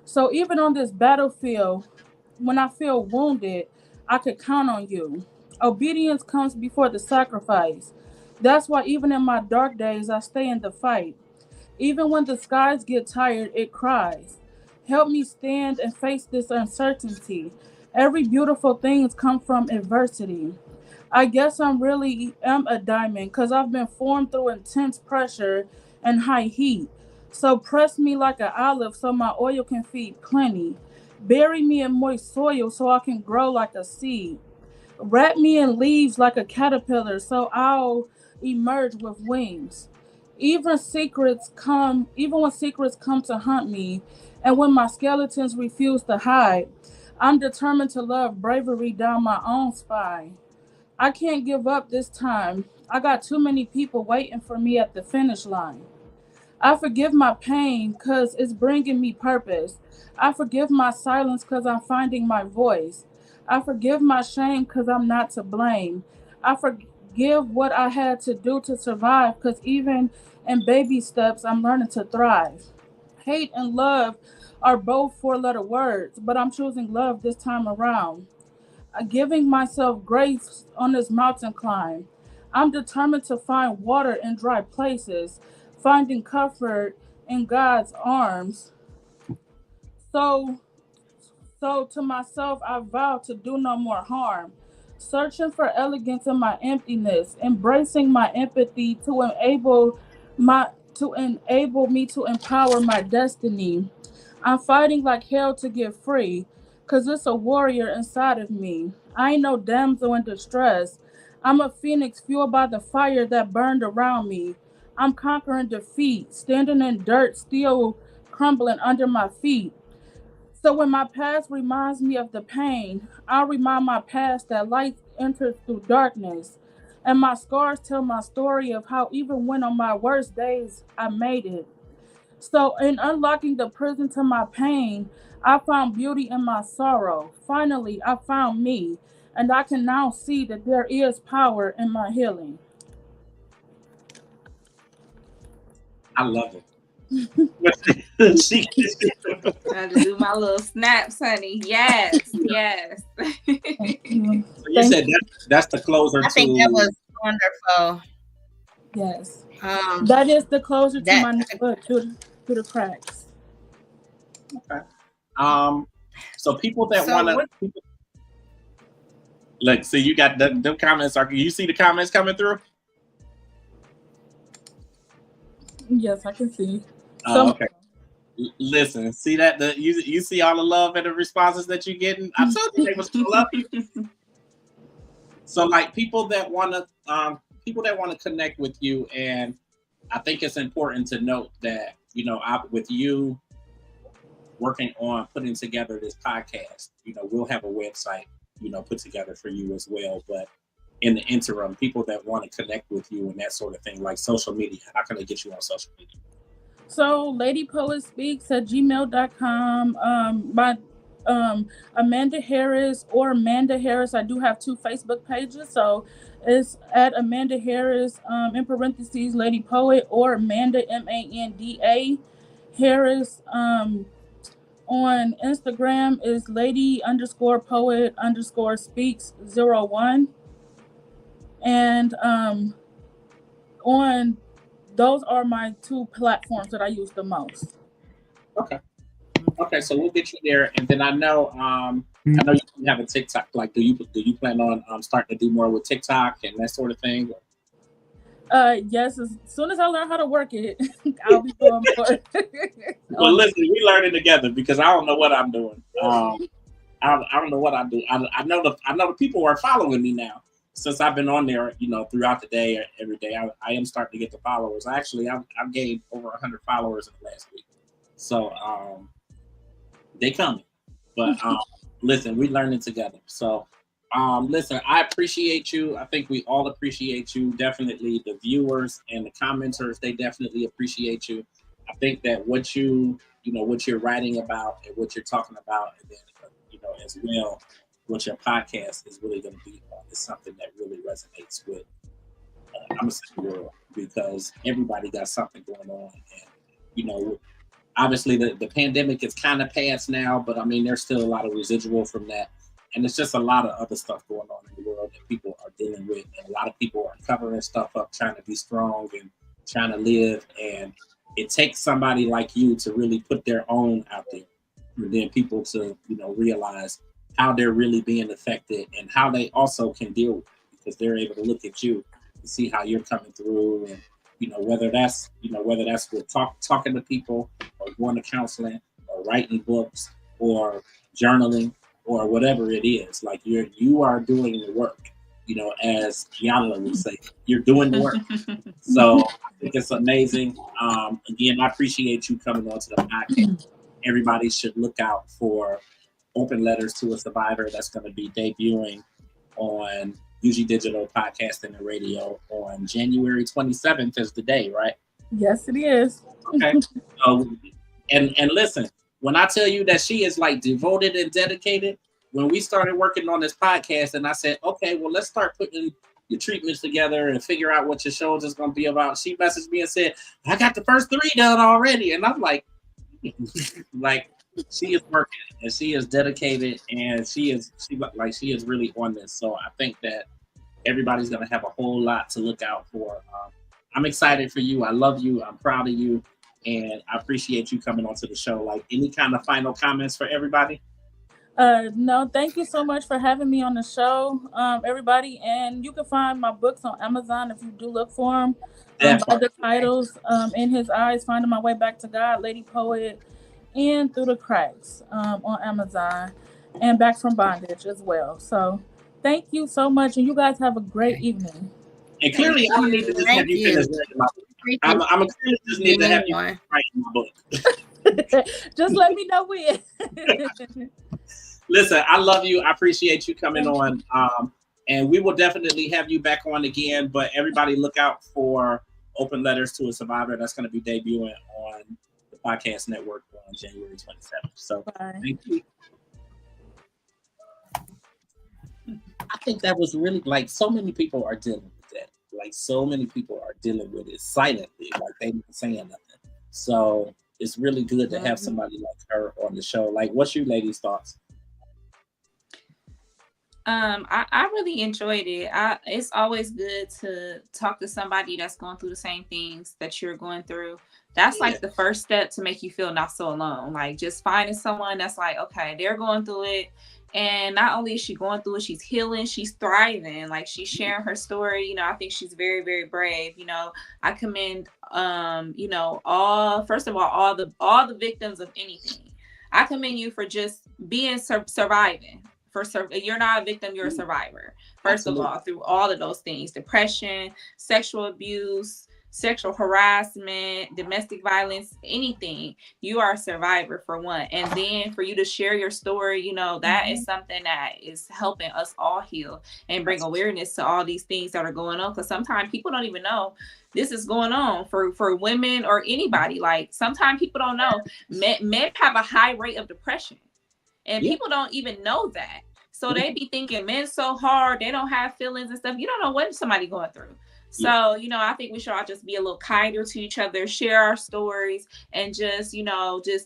S5: So even on this battlefield, when I feel wounded, I could count on you. Obedience comes before the sacrifice. That's why even in my dark days, I stay in the fight. Even when the skies get tired, it cries. Help me stand and face this uncertainty. Every beautiful thing comes from adversity. I guess I'm really am a diamond because I've been formed through intense pressure and high heat. So press me like an olive so my oil can feed plenty. Bury me in moist soil so I can grow like a seed. Wrap me in leaves like a caterpillar so I'll emerge with wings. Even when secrets come to hunt me, and when my skeletons refuse to hide, I'm determined to love bravery down my own spine. I can't give up this time. I got too many people waiting for me at the finish line. I forgive my pain because it's bringing me purpose. I forgive my silence because I'm finding my voice. I forgive my shame because I'm not to blame. I forgive what I had to do to survive because even in baby steps, I'm learning to thrive. Hate and love are both four-letter words, but I'm choosing love this time around. Giving myself grace on this mountain climb. I'm determined to find water in dry places, finding comfort in God's arms. So, so to myself, I vow to do no more harm. Searching for elegance in my emptiness, embracing my empathy my to enable me to empower my destiny. I'm fighting like hell to get free, 'cause it's a warrior inside of me. I ain't no damsel in distress. I'm a phoenix fueled by the fire that burned around me. I'm conquering defeat, standing in dirt, still crumbling under my feet. So when my past reminds me of the pain, I'll remind my past that light enters through darkness. And my scars tell my story of how even when on my worst days, I made it. So, in unlocking the prison to my pain, I found beauty in my sorrow. Finally, I found me, and I can now see that there is power in my healing.
S3: I love it. She-
S4: I had to do my little snaps, honey. Yes, yes.
S5: Thank you.
S3: you said that's the closer
S1: I think
S3: to.
S1: that was wonderful.
S5: Yes.
S1: Um,
S5: That is the closure to
S1: that
S5: my foot to the cracks.
S3: Okay. So people that
S1: So
S3: want to
S1: what-
S3: look, see, you got the comments. Are you see the comments coming through?
S5: Yes, I can see.
S3: Oh, okay. Listen, see that you see all the love and the responses that you're getting. I told you they was gonna love you. So like people that want to connect with you, and I think it's important to note that with you working on putting together this podcast, we'll have a website put together for you as well. But in the interim, people that want to connect with you and that sort of thing, like social media, how can they get you on social media?
S5: So, ladypoetspeaks@gmail.com. My Amanda Harris or Amanda Harris. I do have two Facebook pages. So it's at Amanda Harris, in parentheses, Lady Poet, or Amanda, Manda Harris. On Instagram is lady_poet_speaks 01. And on those are my two platforms that I use the most.
S3: Okay, so we'll get you there, and then I know you have a TikTok. Like, do you plan on starting to do more with TikTok and that sort of thing?
S5: Yes, as soon as I learn how to work it, I'll be doing more.
S3: Well, listen, we learning together because I don't know what I'm doing. I don't know what I do. I know the people are following me now since I've been on there. Throughout the day, or every day, I am starting to get the followers. I've gained over 100 followers in the last week. So they coming. But listen, we learning together. So listen, I appreciate you. I think we all appreciate you. Definitely the viewers and the commenters, they definitely appreciate you. I think that what what you're writing about and what you're talking about, and then as well, what your podcast is really going to be on is something that really resonates with I'm gonna say the world, because everybody got something going on, and obviously the pandemic is kind of past now, but I mean there's still a lot of residual from that, and it's just a lot of other stuff going on in the world that people are dealing with, and a lot of people are covering stuff up, trying to be strong and trying to live, and it takes somebody like you to really put their own out there, and then people to realize how they're really being affected and how they also can deal with it, because they're able to look at you and see how you're coming through, and whether that's with talking to people, or going to counseling, or writing books, or journaling, or whatever it is. Like you are doing the work, as Yana would say, you're doing the work. So I think it's amazing. Again, I appreciate you coming on to the podcast. Everybody should look out for Open Letters to a Survivor. That's going to be debuting on UG Digital Podcasting and Radio on January 27th is the day, right?
S5: Yes, it is.
S3: Okay. So, and listen, when I tell you that she is like devoted and dedicated, when we started working on this podcast, and I said, okay, well, let's start putting your treatments together and figure out what your shows is going to be about. She messaged me and said, I got the first 3 done already. And I'm like, she is working, and she is dedicated, and she is really on this. So I think that everybody's going to have a whole lot to look out for. I'm excited for you. I love you. I'm proud of you. And I appreciate you coming onto the show. Like, any kind of final comments for everybody?
S5: No, thank you so much for having me on the show, everybody. And you can find my books on Amazon if you do look for them. By the titles, In His Eyes, Finding My Way Back to God, Lady Poet, and Through the Cracks on Amazon, and Back from Bondage as well. So thank you so much, and you guys have a great evening.
S3: And clearly, I'm going to need to just have you finish writing my book. I'm clearly just need to have you write my book.
S5: Just let me know when.
S3: Listen, I love you. I appreciate you coming on. And we will definitely have you back on again. But everybody look out for Open Letters to a Survivor. That's going to be debuting on the podcast network on January 27th. So thank you. I think that was really, like, so many people are dealing with that. Like, so many people are dealing with it silently. Like, they not saying nothing. So it's really good to have somebody like her on the show. Like, what's your ladies' thoughts?
S4: I really enjoyed it. It's always good to talk to somebody that's going through the same things that you're going through. That's like the first step to make you feel not so alone. Like, just finding someone that's like, okay, they're going through it. And not only is she going through it, she's healing, she's thriving. Like, she's sharing her story. I think she's very, very brave. I commend, all the victims of anything. I commend you for just being surviving. You're not a victim, you're a survivor. First of all, through all of those things: depression, sexual abuse, sexual harassment, domestic violence, anything. You are a survivor, for one. And then for you to share your story, that is something that is helping us all heal and bring awareness to all these things that are going on. Because sometimes people don't even know this is going on for women or anybody. Like, sometimes people don't know men have a high rate of depression. And people don't even know that. So they be thinking men's so hard, they don't have feelings and stuff. You don't know what somebody going through. So, I think we should all just be a little kinder to each other, share our stories, and just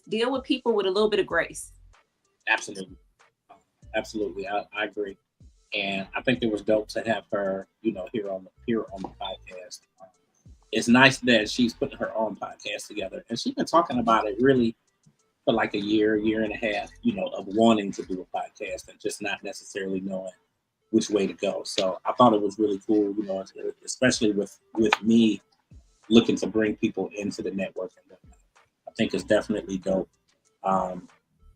S4: deal with people with a little bit of grace.
S3: Absolutely. Absolutely. I agree. And I think it was dope to have her, here on the podcast. It's nice that she's putting her own podcast together. And she's been talking about it really for like a year and a half, of wanting to do a podcast and just not necessarily knowing which way to go. So I thought it was really cool, especially with me looking to bring people into the network. And I think it's definitely dope. And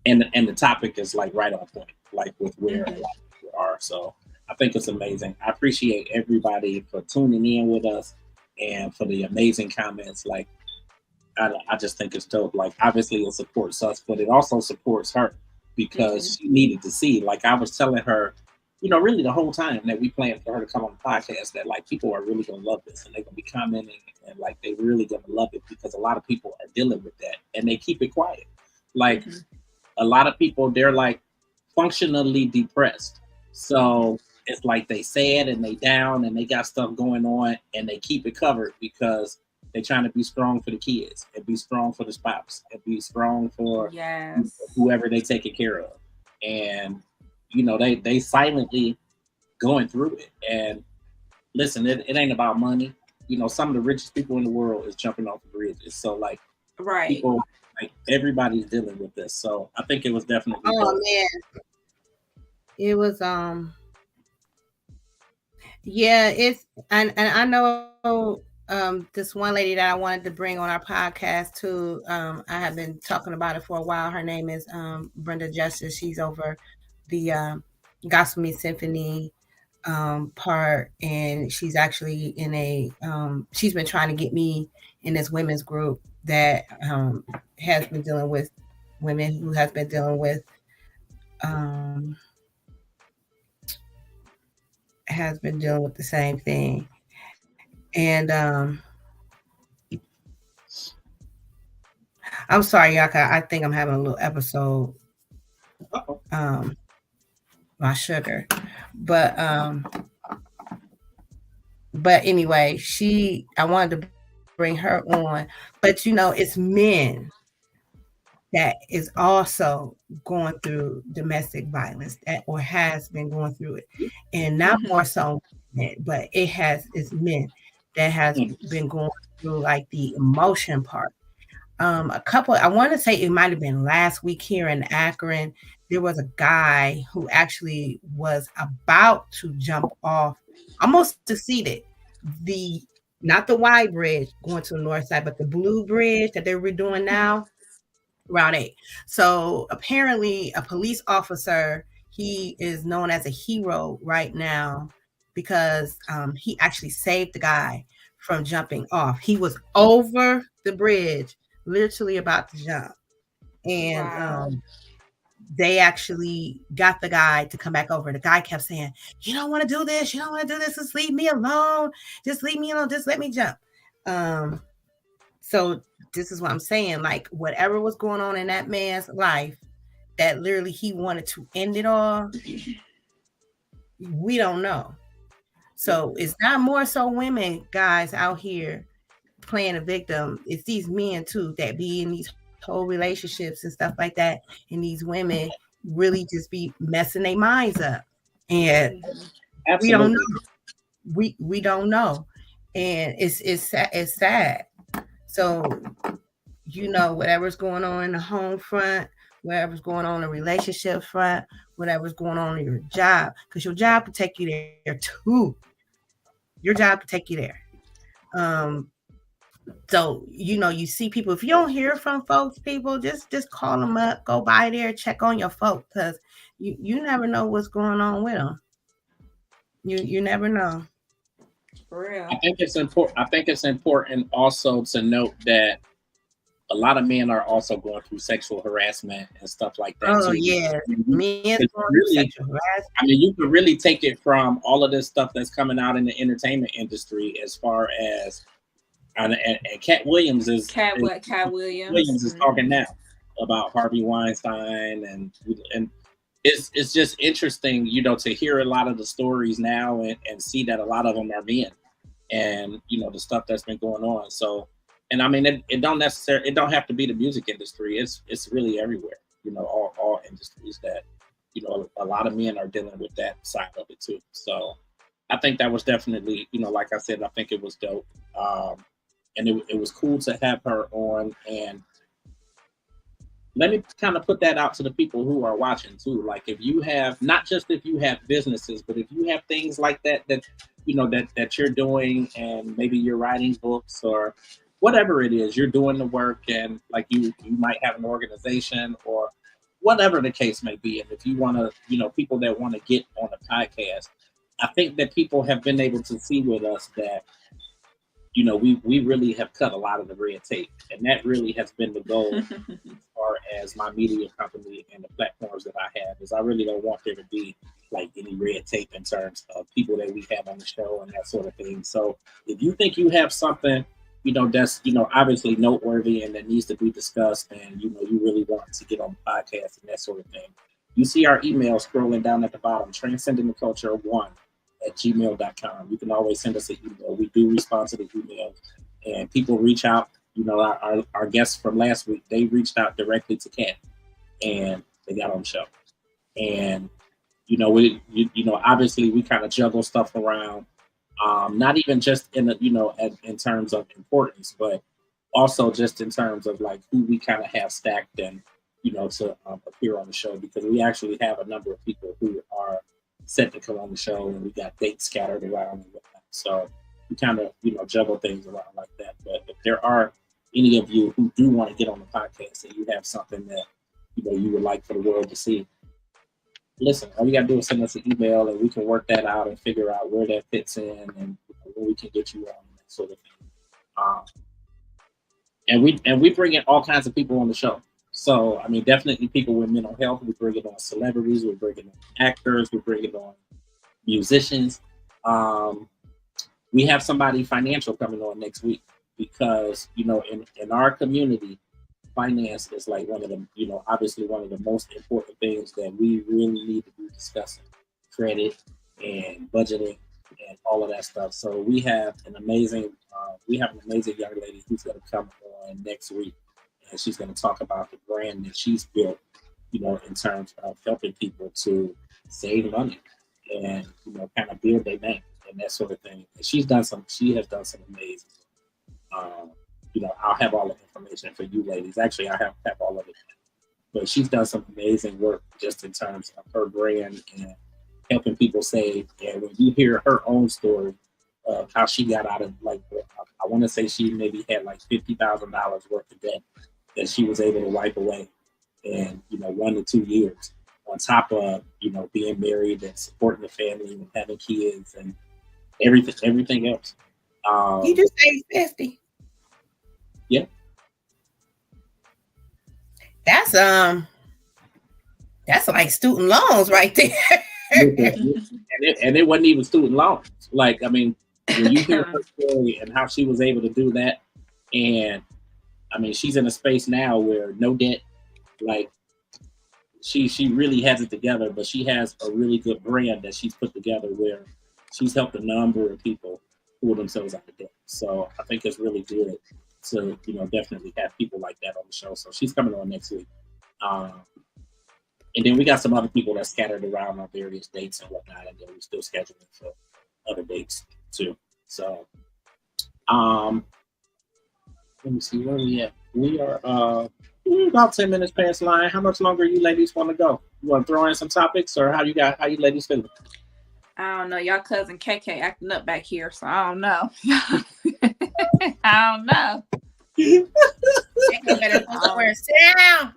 S3: the topic is like right on point, like with where a lot of people are. So I think it's amazing. I appreciate everybody for tuning in with us and for the amazing comments. Like, I just think it's dope. Like, obviously it supports us, but it also supports her, because she needed to see. Like, I was telling her really the whole time that we planned for her to come on the podcast, that like people are really gonna love this and they're gonna be commenting and like they really gonna love it because a lot of people are dealing with that and they keep it quiet. Like a lot of people, they're like functionally depressed. So it's like they sad and they down and they got stuff going on and they keep it covered because they're trying to be strong for the kids and be strong for the spouse and be strong for
S4: Yes.
S3: whoever they taking care of. And they silently going through it. And listen, it ain't about money. Some of the richest people in the world is jumping off the bridges. So like
S4: Right.
S3: people, like everybody's dealing with this. So I think it was definitely.
S1: Oh man, it was yeah. It's and I know this one lady that I wanted to bring on our podcast too. I have been talking about it for a while. Her name is Brenda Justice. She's over the Gospel Me Symphony part, and she's actually in a she's been trying to get me in this women's group that has been dealing with women who has been dealing with the same thing. And I'm sorry, Yaka. I think I'm having a little episode. My sugar, but anyway, I wanted to bring her on, but it's men that is also going through domestic violence or has been going through it, and not more so men, but it's men that has been going through like the emotion part. I want to say it might have been last week here in Akron. There was a guy who actually was about to jump off, almost succeeded, not the wide bridge going to the north side, but the blue bridge that they're redoing now, Route 8. So apparently a police officer, he is known as a hero right now because he actually saved the guy from jumping off. He was over the bridge, literally about to jump. And they actually got the guy to come back over. The guy kept saying, "You don't want to do this. You don't want to do this. Just leave me alone. Just leave me alone. Just let me jump." So this is what I'm saying. Like whatever was going on in that man's life, that literally he wanted to end it all. We don't know. So it's not more so women, guys, out here playing a victim. It's these men too that be in these whole relationships and stuff like that, and these women really just be messing their minds up, and we don't know. We don't know, and it's sad. So whatever's going on in the home front, whatever's going on in the relationship front, whatever's going on in your job, because your job can take you there too. Your job can take you there. So you see people. If you don't hear from folks, people just call them up, go by there, check on your folks, because you never know what's going on with them. You never know.
S4: For real.
S3: I think it's important also to note that a lot of men are also going through sexual harassment and stuff like that.
S1: Oh
S3: too.
S1: yeah, men going through sexual harassment.
S3: I mean, you can really take it from all of this stuff that's coming out in the entertainment industry, as far as and Cat Williams is Williams is talking now about Harvey Weinstein, and it's just interesting, to hear a lot of the stories now and see that a lot of them are men, and the stuff that's been going on. So, and I mean, it don't have to be the music industry. It's really everywhere. All industries that a lot of men are dealing with that side of it too. So, I think that was definitely like I said, I think it was dope. And it was cool to have her on. And let me kind of put that out to the people who are watching too. Like, if you have, not just if you have businesses, but if you have things like that you're doing, and maybe you're writing books or whatever it is, you're doing the work, and like you might have an organization or whatever the case may be. And if you want to, people that want to get on a podcast, I think that people have been able to see with us that we really have cut a lot of the red tape, and that really has been the goal as far as my media company and the platforms that I have. Is I really don't want there to be like any red tape in terms of people that we have on the show and that sort of thing. So if you think you have something, that's obviously noteworthy and that needs to be discussed, and you really want to get on the podcast and that sort of thing, you see our email scrolling down at the bottom, transcendingtheculture1@gmail.com. You can always send us an email. We do respond to the emails, and people reach out. Our guests from last week, they reached out directly to Kat, and they got on the show. And obviously we kind of juggle stuff around, not even just in terms of importance, but also just in terms of like who we kind of have stacked and to appear on the show, because we actually have a number of people who are set to come on the show, and we got dates scattered around and whatnot. So we kind of juggle things around like that. But if there are any of you who do want to get on the podcast and you have something that you would like for the world to see, listen, all you gotta do is send us an email, and we can work that out and figure out where that fits in, and where we can get you on, and that sort of thing. And we bring in all kinds of people on the show. So I mean, definitely people with mental health. We bring it on celebrities. We bring it on actors. We bring it on musicians. We have somebody financial coming on next week, because in our community, finance is like one of the obviously one of the most important things that we really need to be discussing: credit and budgeting and all of that stuff. So we have an amazing young lady who's going to come on next week, and she's going to talk about the brand that she's built, in terms of helping people to save money and kind of build their name and that sort of thing. And she has done some amazing. I'll have all the information for you ladies. Actually, I have all of it. But she's done some amazing work just in terms of her brand and helping people save. And when you hear her own story of how she got out of, like, I want to say she maybe had like $50,000 worth of debt that she was able to wipe away in 1 to 2 years, on top of being married and supporting the family and having kids and everything else.
S1: You just say 50.
S3: Yeah.
S1: That's like student loans right there.
S3: and it wasn't even student loans. Like, I mean, when you hear her story and how she was able to do that, and I mean, she's in a space now where no debt, like she really has it together, but she has a really good brand that she's put together where she's helped a number of people pull themselves out of debt. So I think it's really good to definitely have people like that on the show. So she's coming on next week. And then we got some other people that scattered around on various dates and whatnot, and then we're still scheduling for other dates too. So let me see where we at. We are about 10 minutes past line. How much longer you ladies want to go? You want to throw in some topics, or how you ladies feeling?
S4: I don't know. Y'all cousin KK acting up back here, so I don't know. I don't know.
S1: KK better go somewhere and sit down.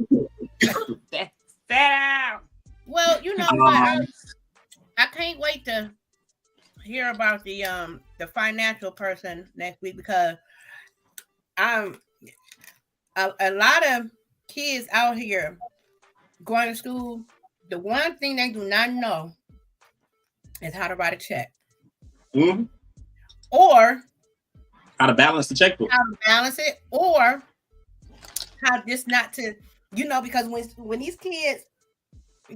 S4: Sit down.
S1: Well, you know what? I can't wait to hear about the financial person next week, because a lot of kids out here going to school, the one thing they do not know is how to write a check.
S3: Mm-hmm.
S1: Or
S3: how to balance the checkbook.
S1: How to balance it, or how just not to, because when these kids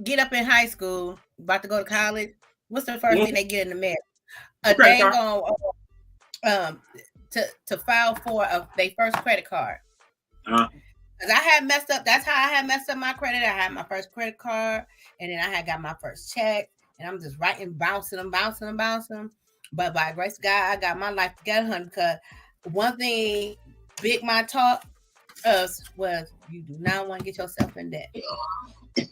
S1: get up in high school, about to go to college, what's the first thing they get in the mail? A dang on to file for their first credit card. Because I had messed up. That's how I had messed up my credit. I had my first credit card, and then I had got my first check, and I'm just writing, bouncing them. But by grace of God, I got my life together, honey. Because one thing Big Ma taught us was you do not want to get yourself in debt. You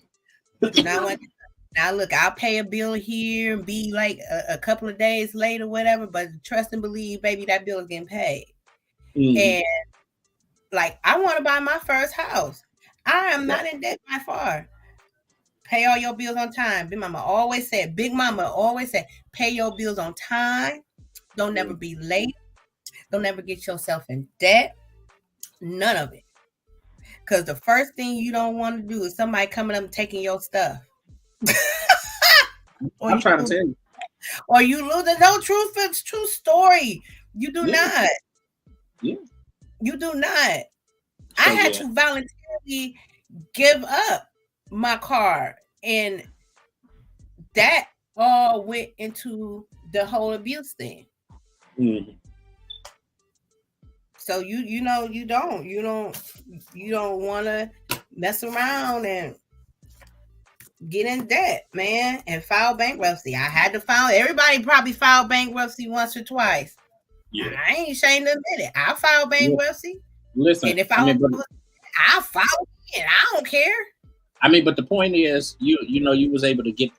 S1: do not want to. Now look, I'll pay a bill here and be like a couple of days later, whatever. But trust and believe, baby, that bill is getting paid. Mm-hmm. And like, I want to buy my first house. I am not in debt by far. Pay all your bills on time. Big Mama always said, pay your bills on time. Don't never be late. Don't never get yourself in debt. None of it. Because the first thing you don't want to do is somebody coming up and taking your stuff.
S3: I'm trying to tell you.
S1: Or you lose it. No, true story. You do not.
S3: Yeah.
S1: You do not.
S3: So,
S1: I had to voluntarily give up my car, and that all went into the whole abuse thing.
S3: Mm-hmm.
S1: So you don't want to mess around and get in debt, man, and file bankruptcy. I had to file. Everybody probably filed bankruptcy once or twice.
S3: Yeah.
S1: I ain't ashamed to admit it. I filed bankruptcy.
S3: Listen,
S1: and if I'll file it. I don't care.
S3: I mean, but the point is, you was able to get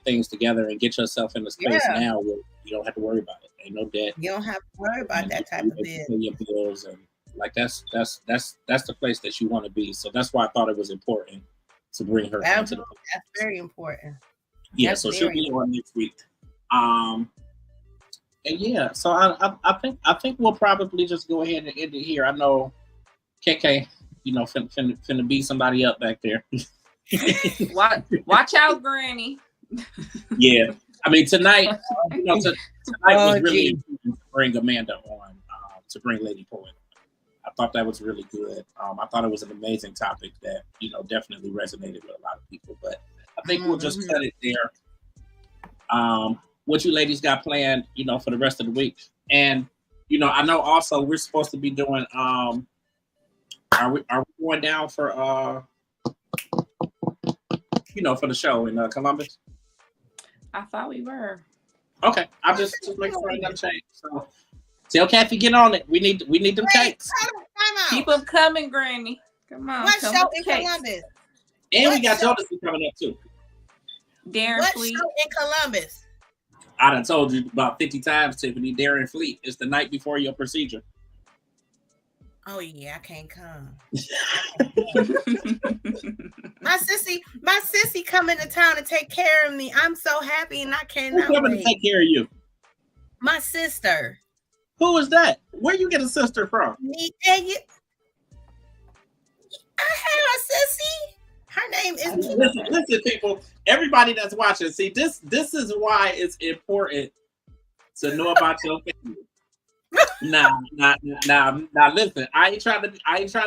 S3: things together and get yourself in a space now where you don't have to worry about it. Ain't no debt.
S1: You don't have to worry about that type of
S3: pay your bills, and like that's the place that you want to be. So that's why I thought it was important to bring her into the.
S1: That's very important.
S3: Yeah, so she'll be on next week. And yeah, so I think we'll probably just go ahead and end it here. I know KK, finna beat somebody up back there.
S4: Watch out, Granny.
S3: Yeah, I mean tonight was really important to bring Amanda on, to bring Lady Poet. I thought that was really good. I thought it was an amazing topic that definitely resonated with a lot of people. But I think we'll just cut it there. What you ladies got planned, for the rest of the week? And I know also we're supposed to be doing. Are we going down for for the show in Columbus?
S4: I thought we were.
S3: Okay, I'll just make sure that change. So tell Kathy get on it. We need them cakes.
S4: Keep them coming, Granny. Come on.
S1: What show in Columbus?
S3: And we got Jodeci coming up too.
S4: Darren Fleet.
S1: Show in Columbus?
S3: I done told you about 50 times, Tiffany. Darren Fleet. It's the night before your procedure.
S1: Oh yeah, I can't come. my sissy coming to town to take care of me. I'm so happy and I cannot
S3: Who's coming to take care of you?
S1: My sister.
S3: Who is that? Where you get a sister from?
S1: Me and you. I have a sissy. Her name is.
S3: Listen, people. Everybody that's watching, see this is why it's important to know about your family. Now, listen. I ain't trying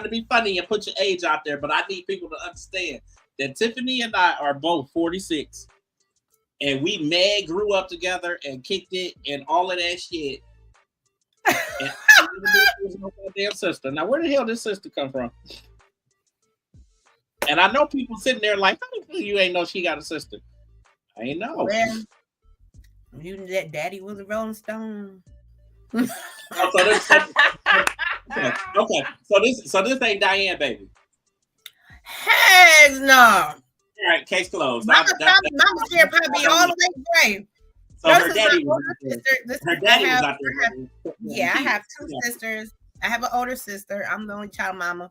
S3: to be funny and put your age out there, but I need people to understand that Tiffany and I are both 46, and we grew up together and kicked it and all of that shit. And was no goddamn sister. Now, where the hell did this sister come from? And I know people sitting there like, how the hell you ain't know she got a sister? I ain't know.
S1: Well, you knew that daddy was a Rolling Stone.
S3: Okay. So this ain't Diane, baby.
S1: Heck no.
S3: All right, case closed.
S1: Mama's here probably all the way gray.
S3: So her daddy was out there.
S1: Yeah, I have two sisters. I have an older sister. I'm the only child mama.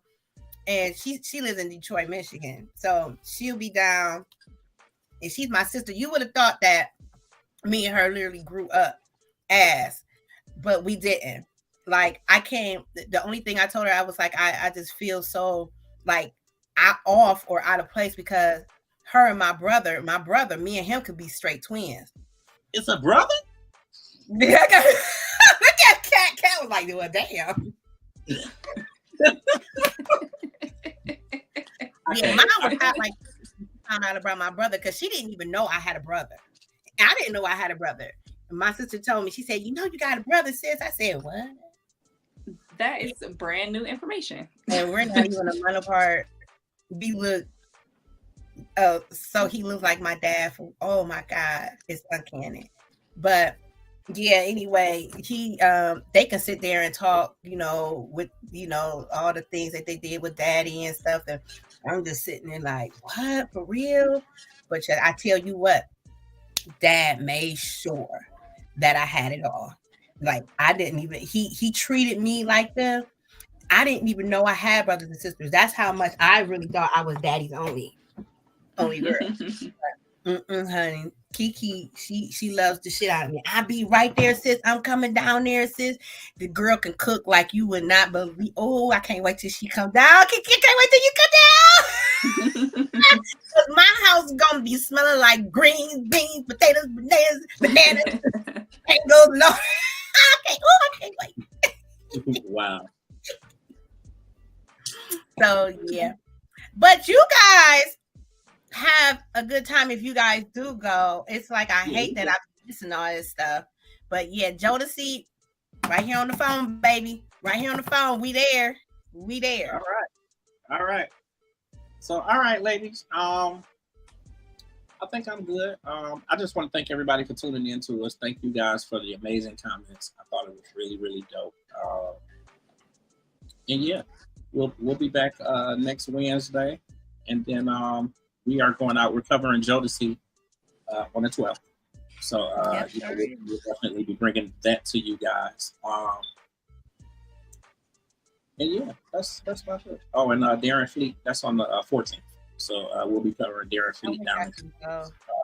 S1: And she lives in Detroit, Michigan. So she'll be down. And she's my sister. You would have thought that me and her literally grew up but we didn't. Like, the only thing I told her, I was like, I just feel so like off or out of place because her and my brother, me and him could be straight twins.
S3: It's a brother?
S1: Yeah, look at Cat. Cat was like, well, damn. Yeah, mine was not like found out about my brother because she didn't even know I had a brother. I didn't know I had a brother. And my sister told me, she said, you got a brother, sis. I said, what?
S4: That is brand new information.
S1: And we're not even a month apart. So he looks like my dad. Oh my God, it's uncanny. But yeah, anyway, they can sit there and talk, with all the things that they did with daddy and stuff. And I'm just sitting there like, what, for real? But I tell you what, dad made sure that I had it all. Like, I didn't even, he treated me like this. I didn't even know I had brothers and sisters. That's how much I really thought I was daddy's only girl. Honey, Kiki, she loves the shit out of me. I be right there, sis. I'm coming down there, sis. The girl can cook like you would not believe. Oh, I can't wait till she come down. Kiki, can't wait till you come down. My house is gonna be you smelling like greens, beans, potatoes, bananas, mangoes, and all. I can't wait.
S3: Wow.
S1: So yeah, but you guys have a good time if you guys do go. It's like I hate that I'm missing all this stuff, but yeah, Jodeci, right here on the phone, baby, right here on the phone. We there.
S3: All right. So, all right, ladies. I think I'm good. I just want to thank everybody for tuning in to us. Thank you guys for the amazing comments. I thought it was really, really dope. And yeah, we'll be back next Wednesday, and then we are going out. We're covering Jodeci on the 12th. So we'll definitely be bringing that to you guys. And yeah, that's about it. Oh, and Darren Fleet, that's on the 14th. So we'll be covering Darren Fleet down.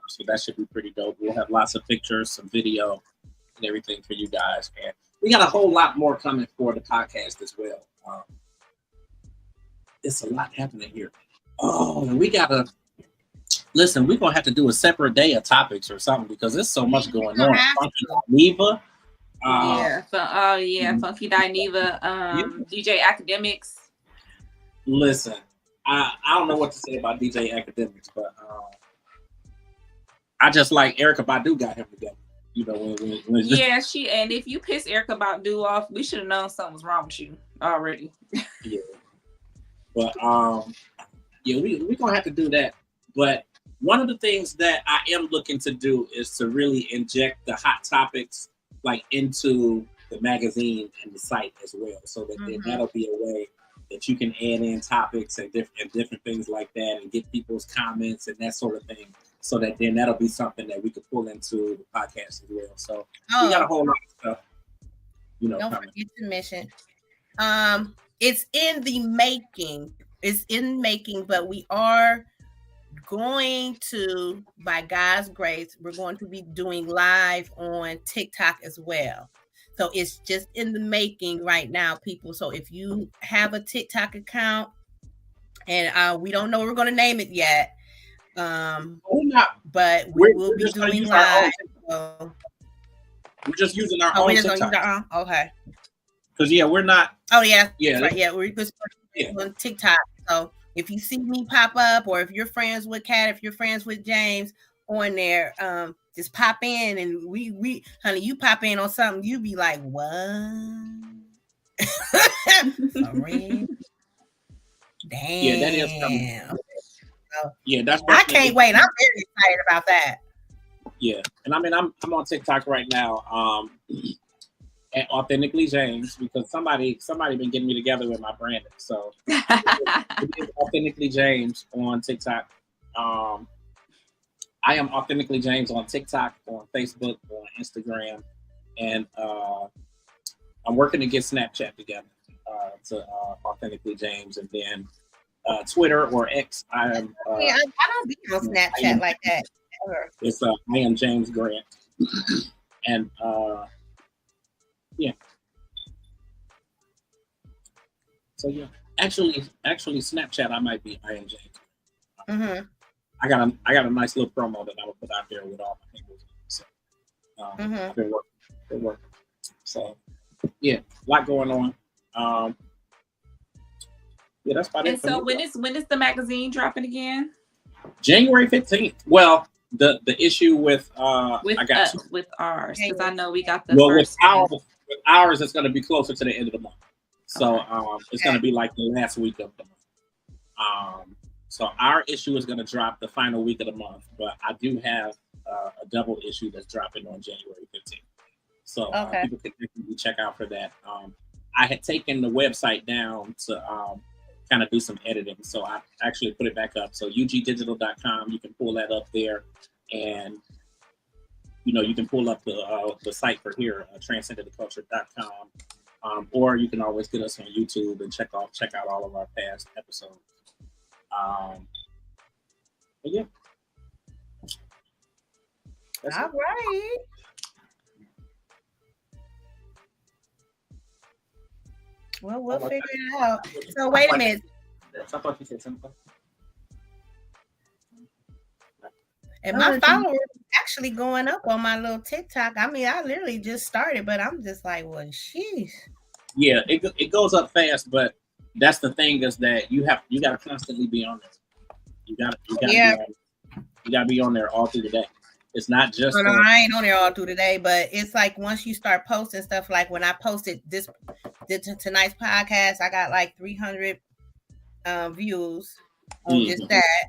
S3: So that should be pretty dope. We'll have lots of pictures, some video, and everything for you guys. And we got a whole lot more coming for the podcast as well. It's a lot happening here. Oh, and we gotta listen. We're gonna have to do a separate day of topics or something because there's so much going on. Funky Neva.
S4: Funky Dineva, DJ Academics.
S3: Listen, I don't know what to say about DJ Academics, but I just like Erykah Badu got him together. You know, when
S4: and if you piss Erykah Badu off, we should have known something was wrong with you already.
S3: Yeah. But we're gonna have to do that. But one of the things that I am looking to do is to really inject the hot topics like into the magazine and the site as well, so that then that'll be a way that you can add in topics and different things like that, and get people's comments and that sort of thing. So that then that'll be something that we could pull into the podcast as well. So we got a whole lot of stuff. Don't
S1: forget to mention. It's in the making. It's in making, but we are going to, by God's grace, we're going to be doing live on TikTok as well. So it's just in the making right now, people. So if you have a TikTok account, and we don't know we're going to name it yet, but we will be doing live.
S3: We're just using our own
S1: we're just
S3: TikTok.
S1: Gonna use our own? Okay.
S3: Because we're not.
S1: Oh yeah, that's right. Yeah, we're just on TikTok. So if you see me pop up, or if you're friends with Kat, if you're friends with James on there, just pop in, and we honey, you pop in on something, you be like, what? Sorry. Damn.
S3: Yeah, that is coming. So, that's.
S1: I can't wait. I'm very excited about that.
S3: Yeah, and I mean, I'm on TikTok right now. At Authentically James, because somebody been getting me together with my branding. So it is Authentically James on TikTok. I am Authentically James on TikTok, on Facebook, on Instagram, and I'm working to get Snapchat together to Authentically James, and then Twitter or X. I am.
S1: I don't be on Snapchat like that ever.
S3: It's I am James Grant, and yeah. So actually, Snapchat, I might be I am James. I got a nice little promo that I will put out there with all my fingers. So I've been working. So a lot going on. That's about it.
S4: And so when is the magazine dropping again?
S3: January 15th. Well, the issue with ours,
S4: because I know we got the
S3: first. With ours, it's going to be closer to the end of the month. So it's going to be like the last week of the month. So our issue is going to drop the final week of the month, but I do have a double issue that's dropping on January 15th. So people can definitely check out for that. I had taken the website down to kind of do some editing. So I actually put it back up. So ugdigital.com, you can pull that up there, and you can pull up the site for here, transcendingtheculture.com, or you can always get us on YouTube and check out all of our past episodes. But yeah.
S1: All right. Well, we'll figure it out. So wait a minute.
S3: I thought you said something.
S1: And my followers actually going up on my little TikTok. I mean, I literally just started, but I'm just like, well, sheesh.
S3: Yeah, it goes up fast, but that's the thing is that you got to constantly be on there. You got to be on there all through the day. It's not just.
S1: No, I ain't on there all through the day, but it's like once you start posting stuff, like when I posted tonight's podcast, I got like 300 views on just that.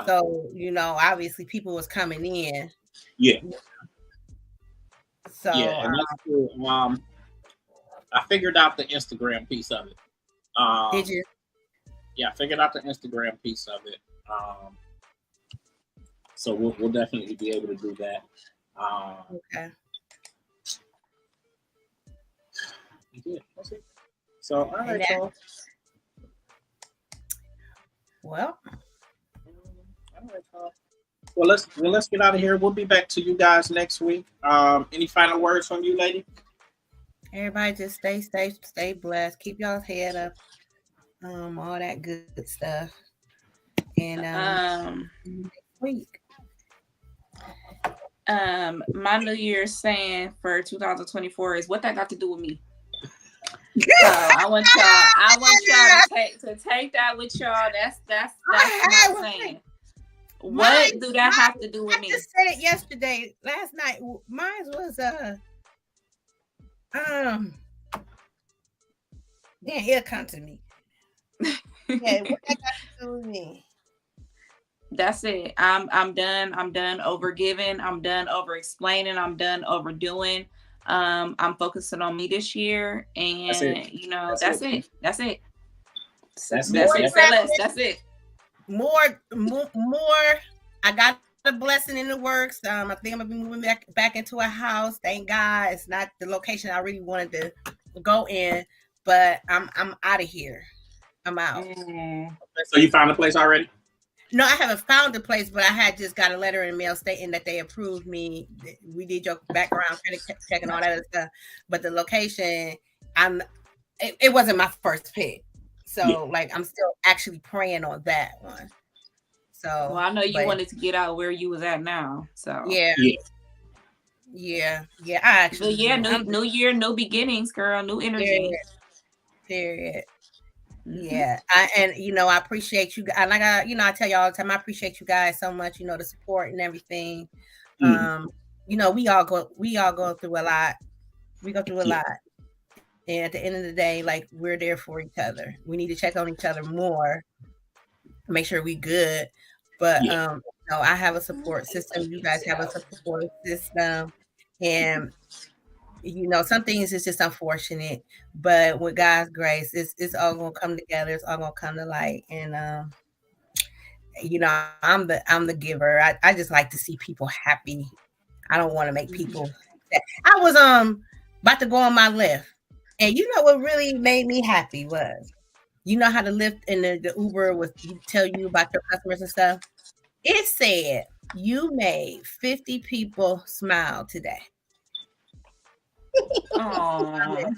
S1: So obviously people was coming in.
S3: Yeah.
S1: So
S3: yeah, and that's cool. I figured out the Instagram piece of it.
S1: Did you?
S3: Yeah, I figured out the Instagram piece of it. So we'll definitely be able to do that.
S1: Okay.
S3: Yeah, that's it. So all right, y'all.
S1: Well.
S3: Well, let's get out of here. We'll be back to you guys next week. Any final words from you, lady?
S1: Everybody just stay safe, stay blessed, keep y'all's head up, all that good stuff. And next week.
S4: My New Year's saying for 2024 is what that got to do with me. So I want y'all to take that with y'all. That's my saying. What do that have to do with me?
S1: I just said it last night. Mine was it'll come to me. Yeah, what that got to do with me?
S4: That's it. I'm done. I'm done over giving. I'm done over explaining. I'm done overdoing. I'm focusing on me this year, and that's it. That's it. That's it.
S1: More. I got a blessing in the works. I think I'm gonna be moving back into a house. Thank God, it's not the location I really wanted to go in, but I'm out of here. I'm out.
S3: So you found a place already?
S1: No, I haven't found a place, but I had just got a letter in the mail stating that they approved me. We did your background check and all that other stuff, but the location, it wasn't my first pick. So like I'm still actually praying on that one. So
S4: well, I know you wanted to get out where you was at now. So
S1: yeah. I actually
S4: new year, no beginnings, girl, new energy.
S1: Period. Yeah, I appreciate you. And I tell you all the time, I appreciate you guys so much. The support and everything. We all go through a lot. We go through a lot, and at the end of the day, like we're there for each other. We need to check on each other more, make sure we good. But I have a support system. You guys have a support system, and some things is just unfortunate, but with God's grace, it's all gonna come together. It's all gonna come to light. And I'm the giver. I just like to see people happy. I don't want to make people sad. I was about to go on my lift, and what really made me happy was, how the lift in the Uber was tell you about your customers and stuff. It said you made 50 people smile today.
S4: I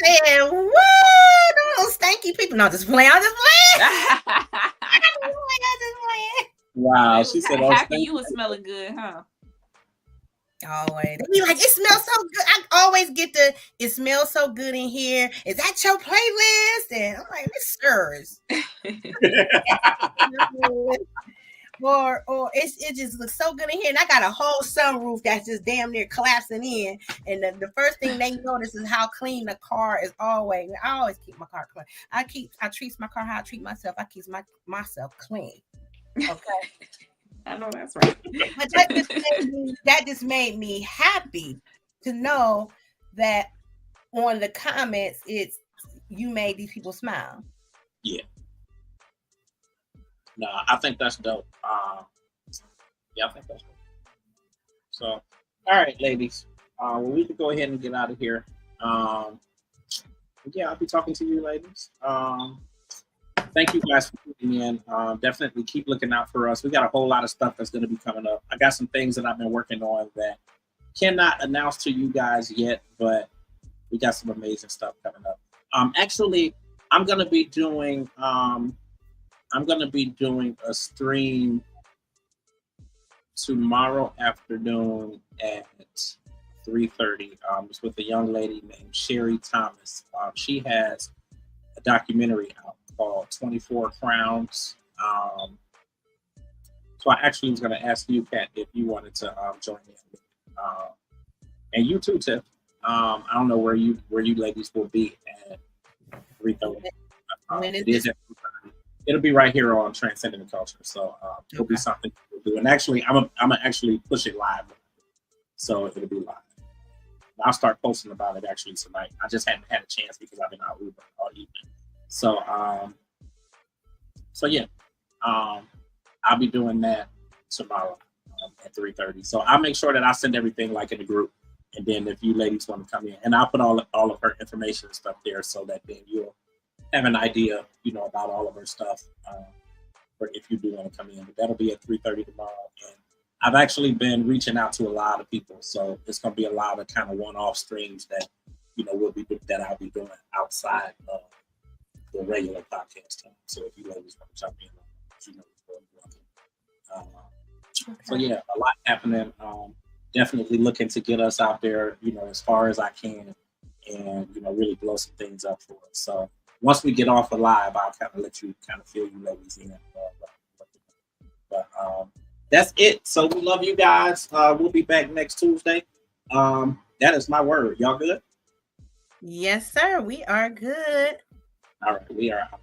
S1: said, what? Those stanky people. No, just playing. I'm just playing.
S3: Wow. She said,
S4: happy you was smelling good, huh?
S1: Always. They be like, it smells so good. I always get it smells so good in here. Is that your playlist? And I'm like, it's yours. Or it just looks so good in here, and I got a whole sunroof that's just damn near collapsing in. And the first thing they notice is how clean the car is always. I always keep my car clean. I treat my car how I treat myself. I keep myself clean. Okay,
S4: I know that's right.
S1: But that just made me happy to know that on the comments, it's you made these people smile.
S3: Yeah. No, I think that's dope. I think that's dope. So, all right, ladies. We can go ahead and get out of here. I'll be talking to you, ladies. Thank you guys for tuning in. Definitely keep looking out for us. We got a whole lot of stuff that's going to be coming up. I got some things that I've been working on that cannot announce to you guys yet, but we got some amazing stuff coming up. Actually, I'm going to be doing a stream tomorrow afternoon at 3:30. It's with a young lady named Sherry Thomas. She has a documentary out called 24 Crowns. So I actually was going to ask you, Kat, if you wanted to join in. And you too, Tiff. I don't know where you ladies will be at 3:30. It is at 3:30. It'll be right here on Transcending the Culture. So it'll be something we'll do. And actually, I'm gonna actually push it live. So it'll be live. I'll start posting about it actually tonight. I just hadn't had a chance because I've been out Uber all evening. So yeah. I'll be doing that tomorrow at 3:30. So I'll make sure that I send everything like in the group. And then if you ladies want to come in, and I'll put all of her information and stuff there so that then you'll have an idea, about all of her stuff. Or if you do want to come in, but that'll be at 3:30 tomorrow. And I've actually been reaching out to a lot of people, so it's going to be a lot of kind of one-off streams that I'll be doing outside of the regular podcast time. So if you ladies want to jump in, So yeah, a lot happening. Definitely looking to get us out there, as far as I can, and really blow some things up for us. So once we get off the live, I'll kind of let you kind of fill you ladies in. But that's it. So we love you guys. We'll be back next Tuesday. That is my word. Y'all good?
S1: Yes, sir. We are good.
S3: All right, we are out.